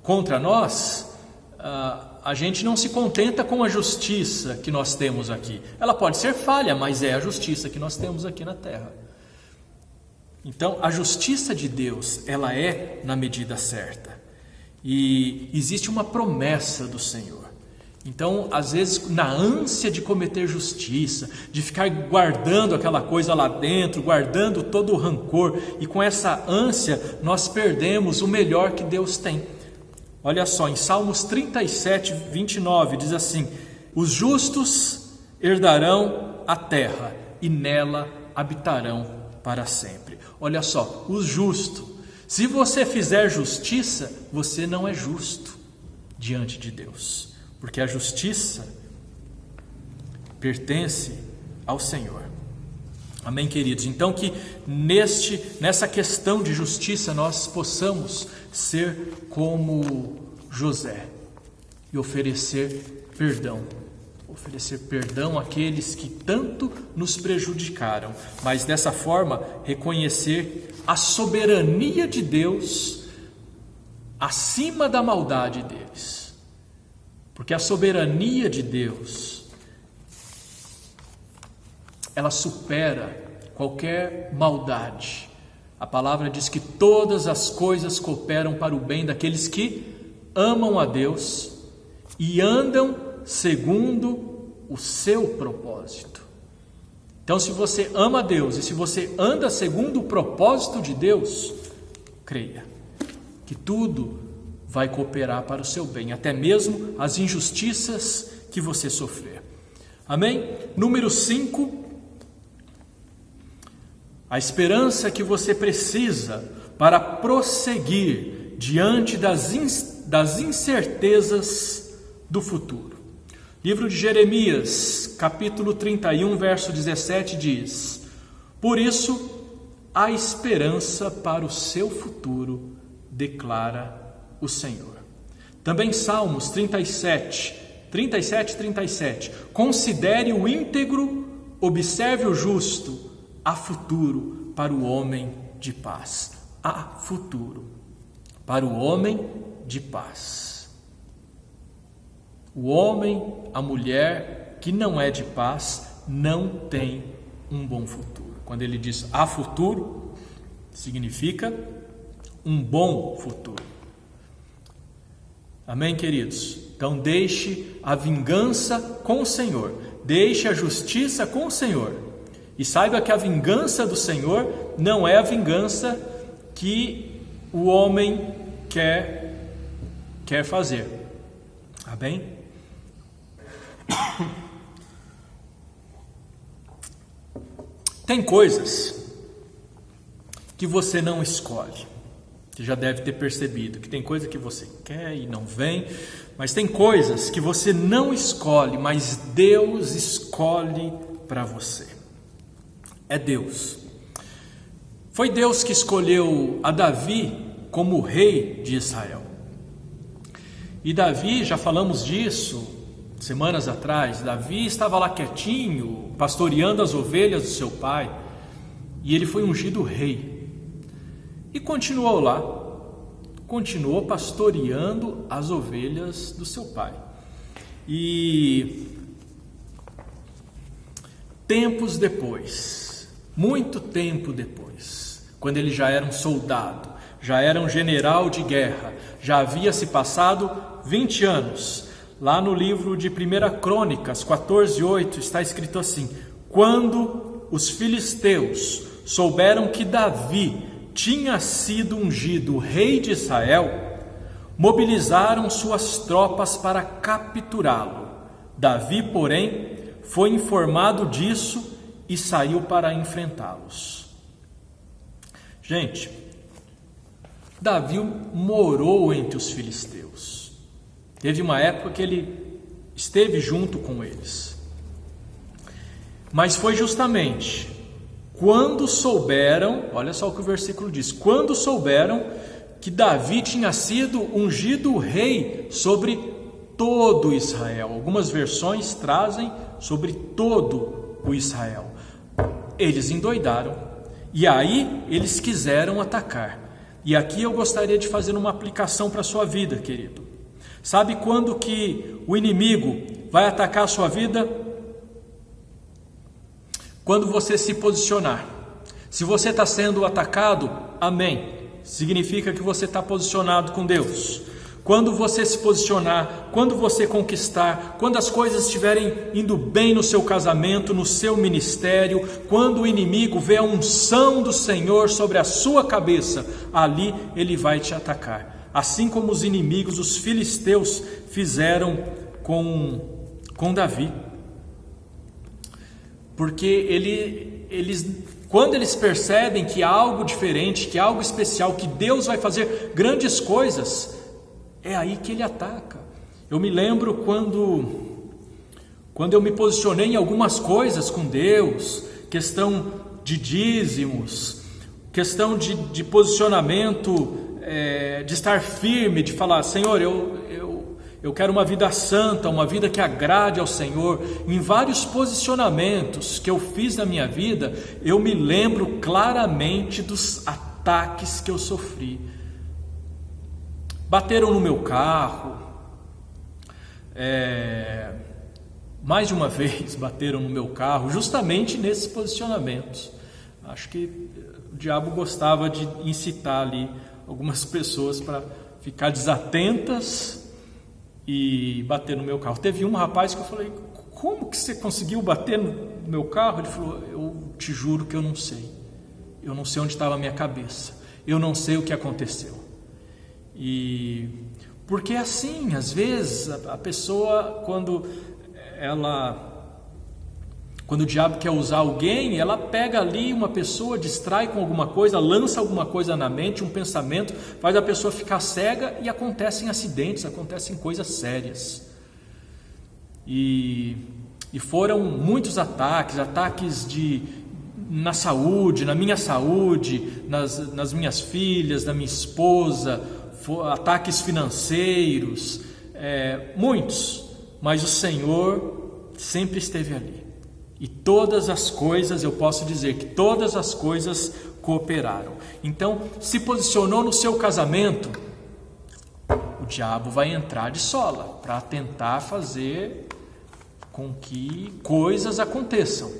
contra nós, a gente não se contenta com a justiça que nós temos aqui. Ela pode ser falha, mas é a justiça que nós temos aqui na terra. Então, a justiça de Deus, ela é na medida certa. E existe uma promessa do Senhor. Então, às vezes, na ânsia de cometer justiça, de ficar guardando aquela coisa lá dentro, guardando todo o rancor, e com essa ânsia, nós perdemos o melhor que Deus tem. Olha só, em Salmos 37, 29, diz assim: os justos herdarão a terra, e nela habitarão para sempre. Olha só, os justos. Se você fizer justiça, você não é justo diante de Deus, porque a justiça pertence ao Senhor. Amém, queridos? Então que nessa questão de justiça nós possamos ser como José e oferecer perdão àqueles que tanto nos prejudicaram, mas dessa forma reconhecer a soberania de Deus acima da maldade deles. Porque a soberania de Deus, ela supera qualquer maldade. A palavra diz que todas as coisas cooperam para o bem daqueles que amam a Deus e andam segundo o seu propósito. Então, se você ama a Deus e se você anda segundo o propósito de Deus, creia que tudo vai cooperar para o seu bem, até mesmo as injustiças que você sofrer. Amém? Número 5, a esperança que você precisa para prosseguir diante das incertezas do futuro. Livro de Jeremias, capítulo 31, verso 17 diz: por isso, há esperança para o seu futuro, declara o Senhor. Também Salmos 37. Considere o íntegro, observe o justo, há futuro para o homem de paz. Há futuro para o homem de paz. O homem, a mulher que não é de paz, não tem um bom futuro. Quando ele diz há futuro, significa um bom futuro. Amém, queridos? Então deixe a vingança com o Senhor, deixe a justiça com o Senhor, e saiba que a vingança do Senhor não é a vingança que o homem quer fazer. Amém? Tem coisas que você não escolhe. Você já deve ter percebido que tem coisa que você quer e não vem, mas tem coisas que você não escolhe, mas Deus escolhe para você. É Deus. Foi Deus que escolheu a Davi como rei de Israel. E Davi, já falamos disso semanas atrás, Davi estava lá quietinho, pastoreando as ovelhas do seu pai, e ele foi ungido rei. E continuou lá, continuou pastoreando as ovelhas do seu pai. E tempos depois, muito tempo depois, quando ele já era um soldado, já era um general de guerra, já havia se passado 20 anos, lá no livro de 1 Crônicas 14:8 está escrito assim: quando os filisteus souberam que Davi tinha sido ungido rei de Israel, mobilizaram suas tropas para capturá-lo. Davi, porém, foi informado disso e saiu para enfrentá-los. Gente, Davi morou entre os filisteus. Teve uma época que ele esteve junto com eles. Mas foi justamente quando souberam, olha só o que o versículo diz, quando souberam que Davi tinha sido ungido rei sobre todo Israel. Algumas versões trazem sobre todo o Israel. Eles endoidaram e aí eles quiseram atacar. E aqui eu gostaria de fazer uma aplicação para a sua vida, querido. Sabe quando que o inimigo vai atacar a sua vida? Quando você se posicionar. Se você está sendo atacado, amém, significa que você está posicionado com Deus. Quando você se posicionar, quando você conquistar, quando as coisas estiverem indo bem no seu casamento, no seu ministério, quando o inimigo vê a unção do Senhor sobre a sua cabeça, ali ele vai te atacar. Assim como os inimigos, os filisteus, fizeram com Davi. Porque quando eles percebem que há algo diferente, que há algo especial, que Deus vai fazer grandes coisas, é aí que ele ataca. Eu me lembro quando eu me posicionei em algumas coisas com Deus, questão de dízimos, questão de posicionamento, de estar firme, de falar, Senhor, eu quero uma vida santa, uma vida que agrade ao Senhor. Em vários posicionamentos que eu fiz na minha vida, eu me lembro claramente dos ataques que eu sofri. Bateram no meu carro, mais de uma vez bateram no meu carro, justamente nesses posicionamentos. Acho que o diabo gostava de incitar ali algumas pessoas para ficar desatentas e bater no meu carro. Teve um rapaz que eu falei, como que você conseguiu bater no meu carro? Ele falou, eu te juro que eu não sei. Eu não sei onde estava a minha cabeça. Eu não sei o que aconteceu. E porque assim, às vezes a pessoa, quando o diabo quer usar alguém, ela pega ali uma pessoa, distrai com alguma coisa, lança alguma coisa na mente, um pensamento, faz a pessoa ficar cega e acontecem acidentes, acontecem coisas sérias. E foram muitos ataques na saúde, na minha saúde, nas minhas filhas, na minha esposa, ataques financeiros, muitos, mas o Senhor sempre esteve ali. E todas as coisas, eu posso dizer que todas as coisas cooperaram. Então, se posicionou no seu casamento, o diabo vai entrar de sola para tentar fazer com que coisas aconteçam.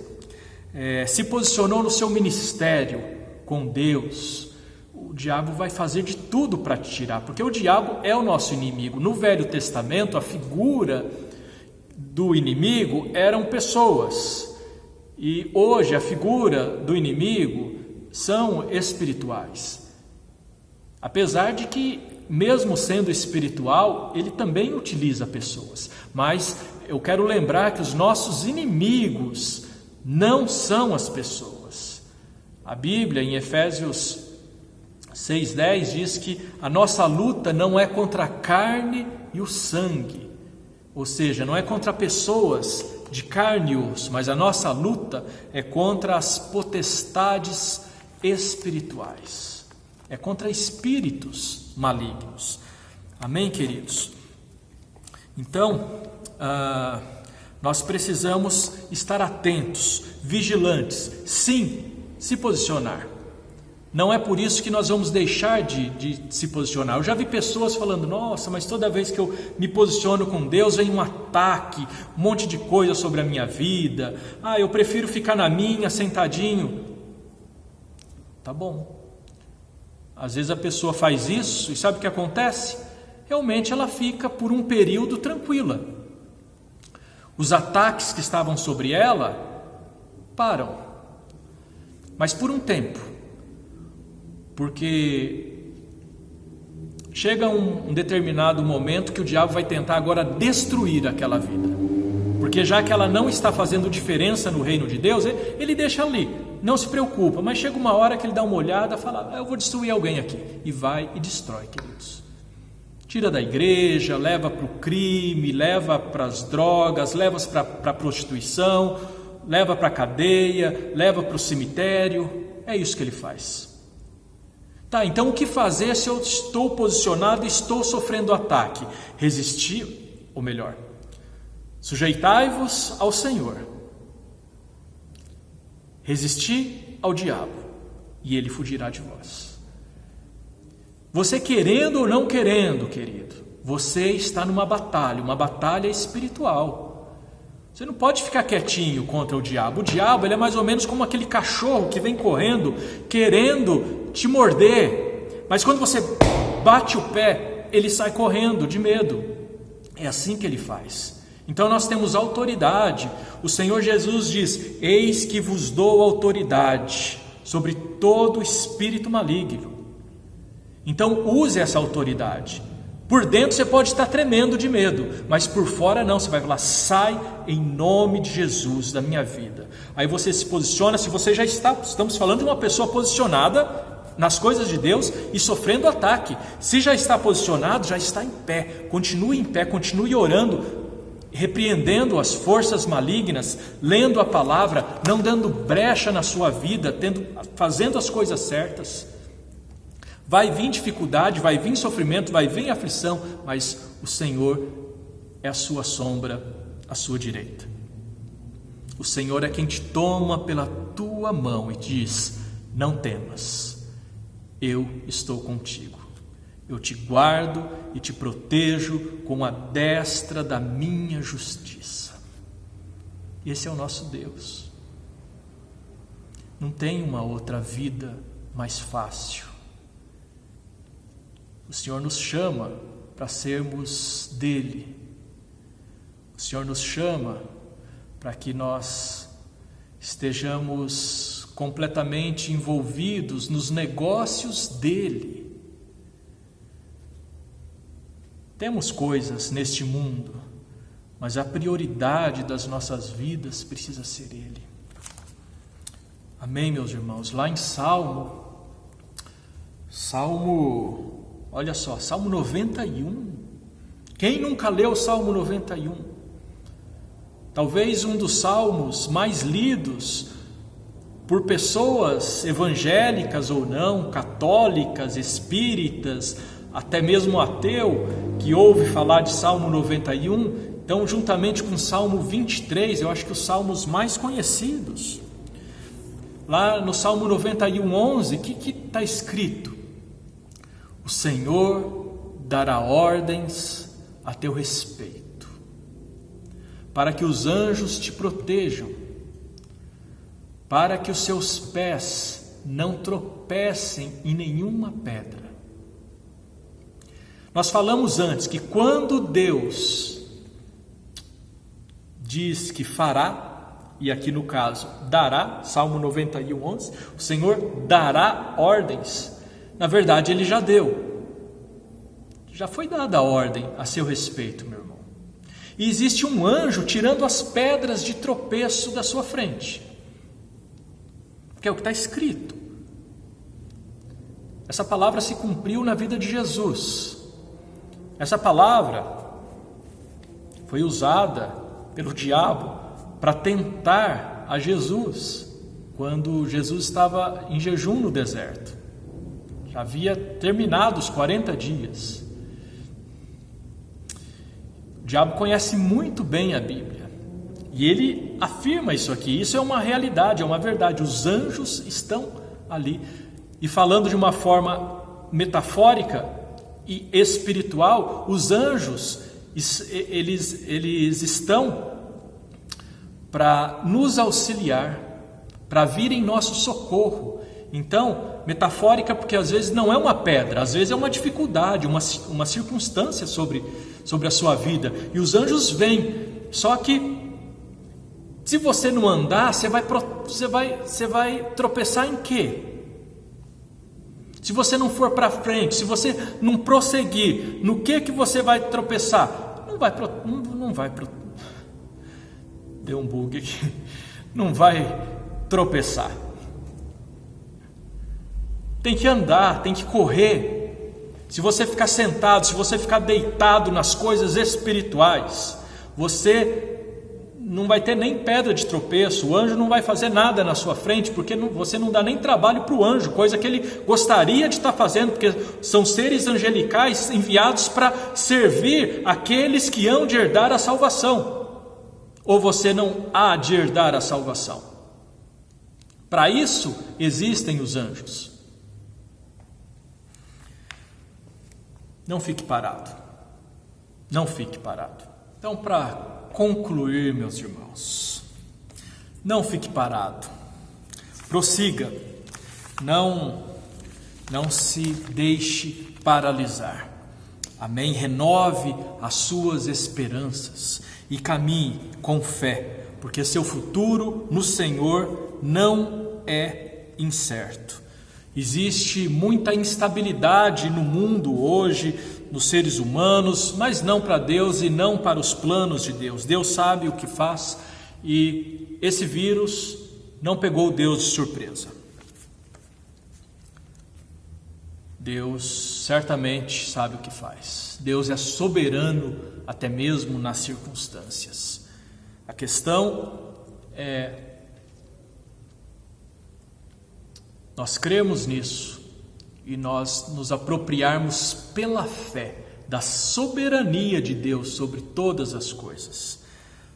Se posicionou no seu ministério com Deus, o diabo vai fazer de tudo para te tirar, porque o diabo é o nosso inimigo. No Velho Testamento, a figura do inimigo eram pessoas, e hoje a figura do inimigo são espirituais. Apesar de que, mesmo sendo espiritual, ele também utiliza pessoas. Mas eu quero lembrar que os nossos inimigos não são as pessoas. A Bíblia, em Efésios 6:10, diz que a nossa luta não é contra a carne e o sangue. Ou seja, não é contra pessoas de carne e osso, mas a nossa luta é contra as potestades espirituais. É contra espíritos malignos. Amém, queridos? Então, nós precisamos estar atentos, vigilantes, sim, se posicionar. Não é por isso que nós vamos deixar de se posicionar. Eu já vi pessoas falando, nossa, mas toda vez que eu me posiciono com Deus vem um ataque, um monte de coisa sobre a minha vida. Eu prefiro ficar na minha, sentadinho. Tá bom. Às vezes a pessoa faz isso e sabe o que acontece? Realmente ela fica por um período tranquila. Os ataques que estavam sobre ela param, mas por um tempo, porque chega um determinado momento que o diabo vai tentar agora destruir aquela vida, porque já que ela não está fazendo diferença no reino de Deus, ele deixa ali, não se preocupa, mas chega uma hora que ele dá uma olhada e fala, eu vou destruir alguém aqui, e vai e destrói, queridos. Tira da igreja, leva para o crime, leva para as drogas, leva para a prostituição, leva para a cadeia, leva para o cemitério. É isso que ele faz. Tá, então o que fazer se eu estou posicionado e estou sofrendo ataque? Resistir, ou melhor, sujeitai-vos ao Senhor. Resistir ao diabo, e ele fugirá de vós. Você querendo ou não querendo, querido, você está numa batalha espiritual. Você não pode ficar quietinho contra o diabo. O diabo, ele é mais ou menos como aquele cachorro que vem correndo, querendo te morder. Mas quando você bate o pé, ele sai correndo de medo. É assim que ele faz. Então nós temos autoridade. O Senhor Jesus diz, eis que vos dou autoridade sobre todo espírito maligno. Então use essa autoridade. Por dentro você pode estar tremendo de medo, mas por fora não, você vai falar, sai em nome de Jesus da minha vida. Aí você se posiciona, se você já está, estamos falando de uma pessoa posicionada nas coisas de Deus e sofrendo ataque. Se já está posicionado, já está em pé, continue orando, repreendendo as forças malignas, lendo a palavra, não dando brecha na sua vida, fazendo as coisas certas. Vai vir dificuldade, vai vir sofrimento, vai vir aflição, mas o Senhor é a sua sombra, a sua direita. O Senhor é quem te toma pela tua mão e diz, não temas, eu estou contigo. Eu te guardo e te protejo com a destra da minha justiça. Esse é o nosso Deus. Não tem uma outra vida mais fácil. O Senhor nos chama para sermos dele. O Senhor nos chama para que nós estejamos completamente envolvidos nos negócios dele. Temos coisas neste mundo, mas a prioridade das nossas vidas precisa ser ele. Amém, meus irmãos? Lá em olha só, Salmo 91. Quem nunca leu o Salmo 91? Talvez um dos salmos mais lidos por pessoas evangélicas ou não, católicas, espíritas, até mesmo ateu, que ouve falar de Salmo 91, então juntamente com o Salmo 23, eu acho que os salmos mais conhecidos. Lá no Salmo 91, 11, o que está escrito? O Senhor dará ordens a teu respeito, para que os anjos te protejam, para que os seus pés não tropecem em nenhuma pedra. Nós falamos antes que quando Deus diz que fará, e aqui no caso dará, Salmo 91, 11, o Senhor dará ordens, na verdade Ele já deu, já foi dada a ordem a seu respeito, meu irmão. E existe um anjo tirando as pedras de tropeço da sua frente, que é o que está escrito. Essa palavra se cumpriu na vida de Jesus. Essa palavra foi usada pelo diabo para tentar a Jesus, quando Jesus estava em jejum no deserto. Já havia terminado os 40 dias. O diabo conhece muito bem a Bíblia, e ele afirma isso aqui. Isso é uma realidade, é uma verdade. Os anjos estão ali. E falando de uma forma metafórica e espiritual, os anjos, eles estão para nos auxiliar, para vir em nosso socorro. Então, metafórica porque às vezes não é uma pedra, às vezes é uma dificuldade, uma circunstância sobre a sua vida, e os anjos vêm. Só que se você não andar, você vai tropeçar em quê? Se você não for para frente, se você não prosseguir, no que você vai tropeçar? Não vai deu um bug aqui. Não vai tropeçar. Tem que andar, tem que correr. Se você ficar sentado, se você ficar deitado nas coisas espirituais, você não vai ter nem pedra de tropeço. O anjo não vai fazer nada na sua frente, porque você não dá nem trabalho para o anjo, coisa que ele gostaria de estar fazendo, porque são seres angelicais enviados para servir aqueles que hão de herdar a salvação. Ou você não há de herdar a salvação? Para isso existem os anjos. Não fique parado. Não fique parado. Então, para concluir, meus irmãos, não fique parado. Prossiga. Não se deixe paralisar. Amém? Renove as suas esperanças e caminhe com fé, porque seu futuro no Senhor não é incerto. Existe muita instabilidade no mundo hoje, nos seres humanos, mas não para Deus e não para os planos de Deus. Deus sabe o que faz, e esse vírus não pegou Deus de surpresa. Deus certamente sabe o que faz. Deus é soberano até mesmo nas circunstâncias. A questão é nós cremos nisso e nós nos apropriarmos pela fé da soberania de Deus sobre todas as coisas.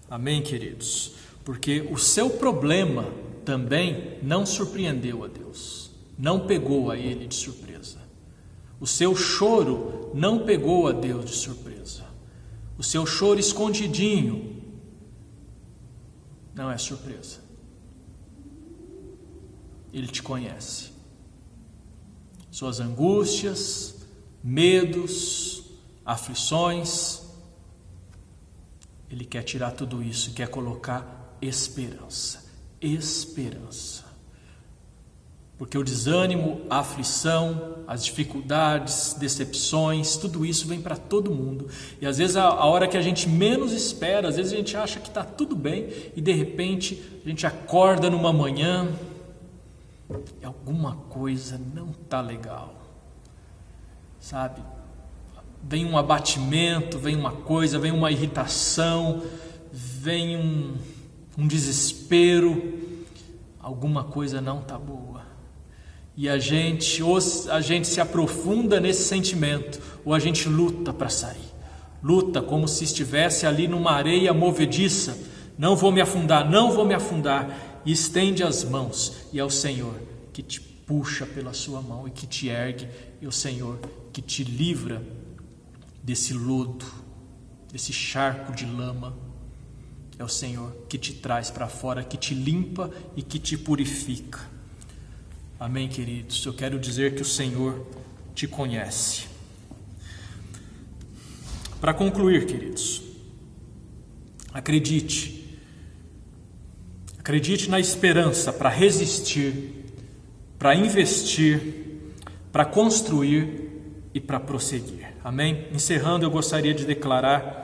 Amém, queridos? Porque o seu problema também não surpreendeu a Deus, não pegou a Ele de surpresa. O seu choro não pegou a Deus de surpresa. O seu choro escondidinho não é surpresa. Ele te conhece. Suas angústias, medos, aflições, Ele quer tirar tudo isso e quer colocar esperança. Esperança. Porque o desânimo, a aflição, as dificuldades, decepções, tudo isso vem para todo mundo. E às vezes a hora que a gente menos espera, às vezes a gente acha que está tudo bem e de repente a gente acorda numa manhã e alguma coisa não está legal. Sabe? Vem um abatimento, vem uma coisa, vem uma irritação, vem um desespero. alguma coisa não está boa. E a gente se aprofunda nesse sentimento, ou a gente luta para sair. Luta como se estivesse ali numa areia movediça. Não vou me afundar, não vou me afundar. E estende as mãos, e é o Senhor que te puxa pela sua mão e que te ergue, e o Senhor que te livra desse lodo, desse charco de lama. É o Senhor que te traz para fora, que te limpa e que te purifica. Amém, queridos? Eu quero dizer que o Senhor te conhece. Para concluir, queridos, acredite na esperança para resistir, para investir, para construir e para prosseguir. Amém? Encerrando, eu gostaria de declarar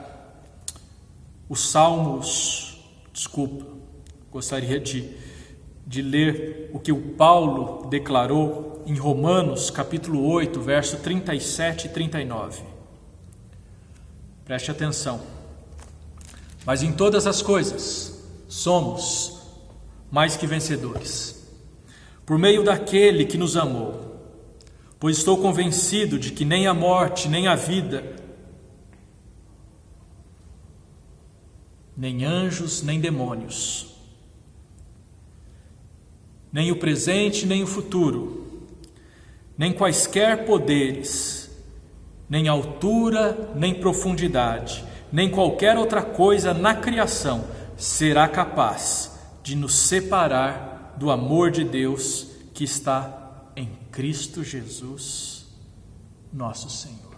gostaria de ler o que o Paulo declarou em Romanos, capítulo 8, verso 37 e 39. Preste atenção. Mas em todas as coisas somos mais que vencedores, por meio daquele que nos amou. Pois estou convencido de que nem a morte, nem a vida, nem anjos, nem demônios, nem o presente, nem o futuro, nem quaisquer poderes, nem altura, nem profundidade, nem qualquer outra coisa na criação será capaz de nos separar do amor de Deus que está em Cristo Jesus, nosso Senhor.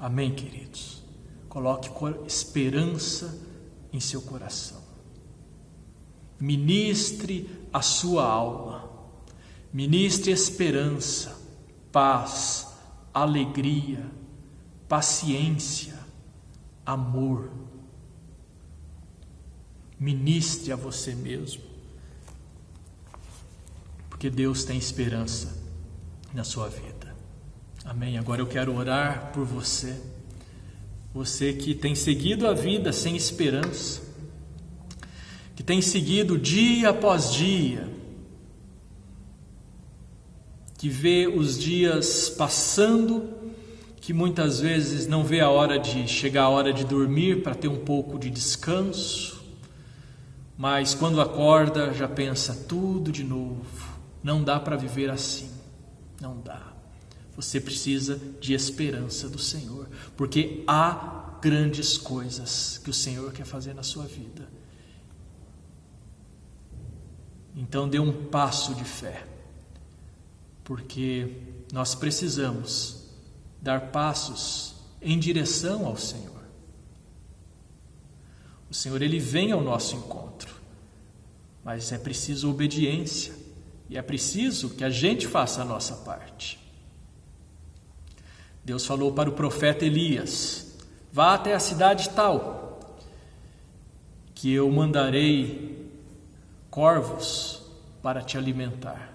Amém, queridos? Coloque esperança em seu coração. Ministre a sua alma. Ministre esperança, paz, alegria, paciência, amor. Ministre a você mesmo, porque Deus tem esperança na sua vida. Amém? Agora eu quero orar por você. Você que tem seguido a vida sem esperança, que tem seguido dia após dia, que vê os dias passando, que muitas vezes não vê a hora de chegar a hora de dormir para ter um pouco de descanso, mas quando acorda já pensa tudo de novo. Não dá para viver assim, não dá. Você precisa de esperança do Senhor, porque há grandes coisas que o Senhor quer fazer na sua vida. Então dê um passo de fé, porque nós precisamos dar passos em direção ao Senhor. O Senhor, Ele vem ao nosso encontro, mas é preciso obediência e é preciso que a gente faça a nossa parte. Deus falou para o profeta Elias: vá até a cidade tal, que eu mandarei corvos para te alimentar.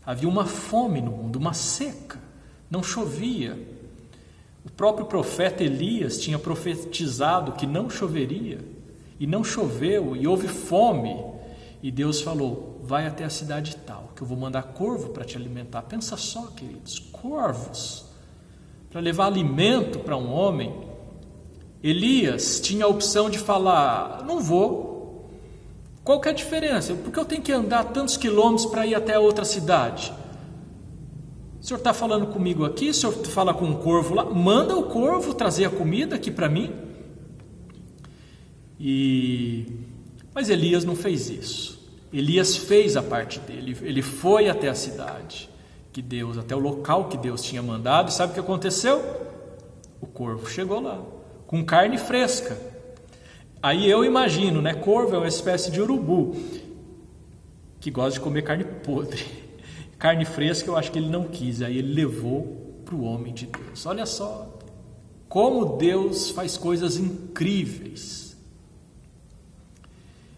Havia uma fome no mundo, uma seca, não chovia. O próprio profeta Elias tinha profetizado que não choveria, e não choveu, e houve fome. E Deus falou: vai até a cidade tal, que eu vou mandar corvo para te alimentar. Pensa só, queridos, corvos para levar alimento para um homem. Elias tinha a opção de falar: não vou. Qual que é a diferença? Porque eu tenho que andar tantos quilômetros para ir até a outra cidade? O senhor está falando comigo aqui, o senhor fala com um corvo lá, manda o corvo trazer a comida aqui para mim. Mas Elias não fez isso. Elias fez a parte dele, ele foi até a cidade que Deus, até o local que Deus tinha mandado, e sabe o que aconteceu? O corvo chegou lá, com carne fresca. Aí eu imagino, né? Corvo é uma espécie de urubu que gosta de comer carne podre. Carne fresca eu acho que ele não quis, aí ele levou para o homem de Deus. Olha só como Deus faz coisas incríveis.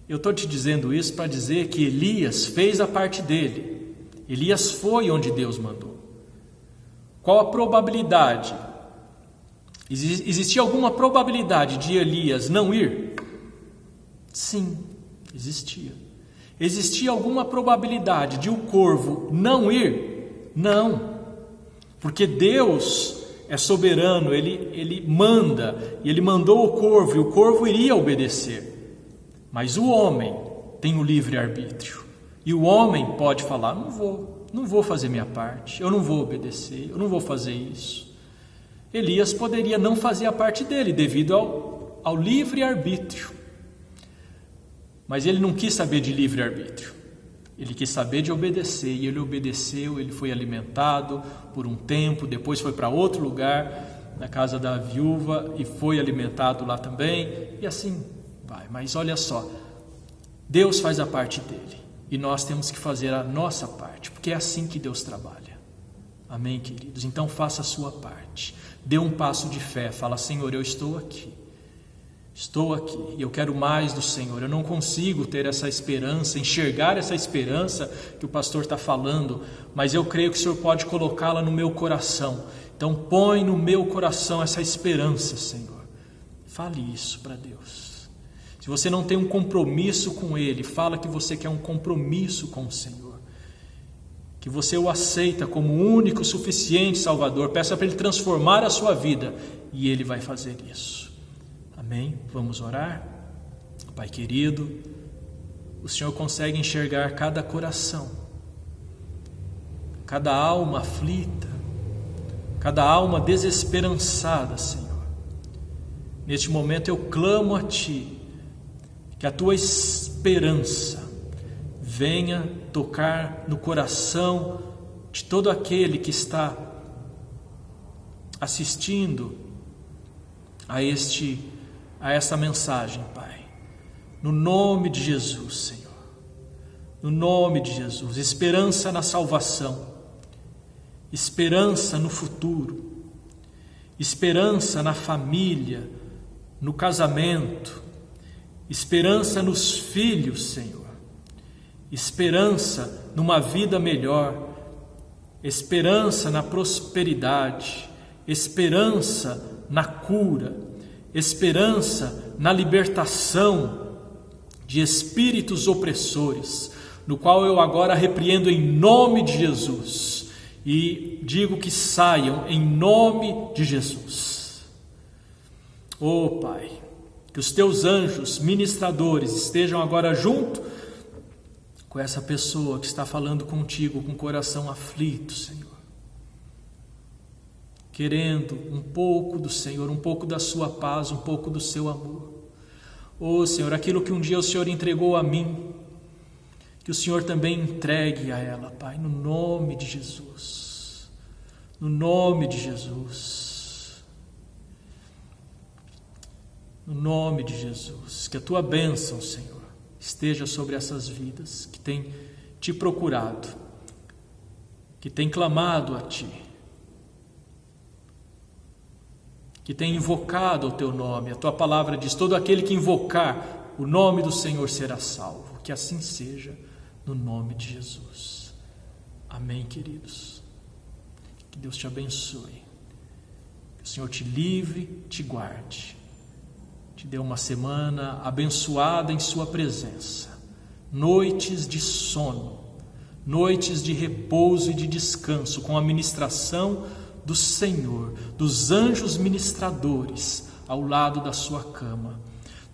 Eu estou te dizendo isso para dizer que Elias fez a parte dele. Elias foi onde Deus mandou. Qual a probabilidade? Existia alguma probabilidade de Elias não ir? Sim, existia. Existia alguma probabilidade de o corvo não ir? Não, porque Deus é soberano, Ele manda, e Ele mandou o corvo, e o corvo iria obedecer. Mas o homem tem o livre-arbítrio, e o homem pode falar, não vou fazer minha parte, eu não vou obedecer, eu não vou fazer isso. Elias poderia não fazer a parte dele, devido ao livre-arbítrio. Mas ele não quis saber de livre-arbítrio, ele quis saber de obedecer, e ele obedeceu, ele foi alimentado por um tempo, depois foi para outro lugar, na casa da viúva, e foi alimentado lá também, e assim vai. Mas olha só, Deus faz a parte dele, e nós temos que fazer a nossa parte, porque é assim que Deus trabalha. Amém, queridos? Então faça a sua parte, dê um passo de fé, fala, Senhor, eu estou aqui, e eu quero mais do Senhor. Eu não consigo ter essa esperança, enxergar essa esperança que o pastor está falando, mas eu creio que o Senhor pode colocá-la no meu coração. Então põe no meu coração essa esperança, Senhor. Fale isso para Deus. Se você não tem um compromisso com Ele, fala que você quer um compromisso com o Senhor, que você o aceita como único, suficiente Salvador. Peça para Ele transformar a sua vida, e Ele vai fazer isso. Amém? Vamos orar? Pai querido, o Senhor consegue enxergar cada coração, cada alma aflita, cada alma desesperançada, Senhor. Neste momento eu clamo a Ti, que a Tua esperança venha tocar no coração de todo aquele que está assistindo a essa mensagem, Pai. No nome de Jesus, Senhor. No nome de Jesus. Esperança na salvação. Esperança no futuro. Esperança na família, no casamento. Esperança nos filhos, Senhor. Esperança numa vida melhor. Esperança na prosperidade. Esperança na cura. Esperança na libertação de espíritos opressores, no qual eu agora repreendo em nome de Jesus e digo que saiam em nome de Jesus. Oh Pai, que os Teus anjos ministradores estejam agora junto com essa pessoa que está falando contigo com o coração aflito, Senhor, querendo um pouco do Senhor, um pouco da sua paz, um pouco do seu amor. Oh Senhor, aquilo que um dia o Senhor entregou a mim, que o Senhor também entregue a ela, Pai, no nome de Jesus. No nome de Jesus. No nome de Jesus. Que a Tua bênção, Senhor, esteja sobre essas vidas que têm Te procurado, que têm clamado a Ti, que tem invocado o Teu nome. A Tua palavra diz, todo aquele que invocar o nome do Senhor será salvo. Que assim seja, no nome de Jesus. Amém, queridos. Que Deus te abençoe. Que o Senhor te livre, te guarde. Te dê uma semana abençoada em sua presença. Noites de sono, noites de repouso e de descanso, com a ministração do Senhor, dos anjos ministradores ao lado da sua cama.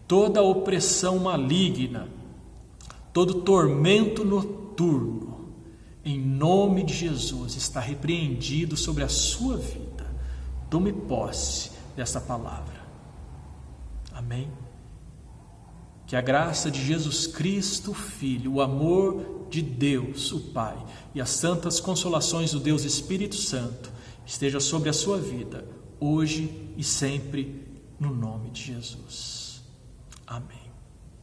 Toda opressão maligna, todo tormento noturno, em nome de Jesus, está repreendido sobre a sua vida. Tome posse dessa palavra. Amém? Que a graça de Jesus Cristo, Filho, o amor de Deus, o Pai, e as santas consolações do Deus Espírito Santo esteja sobre a sua vida, hoje e sempre, no nome de Jesus. Amém.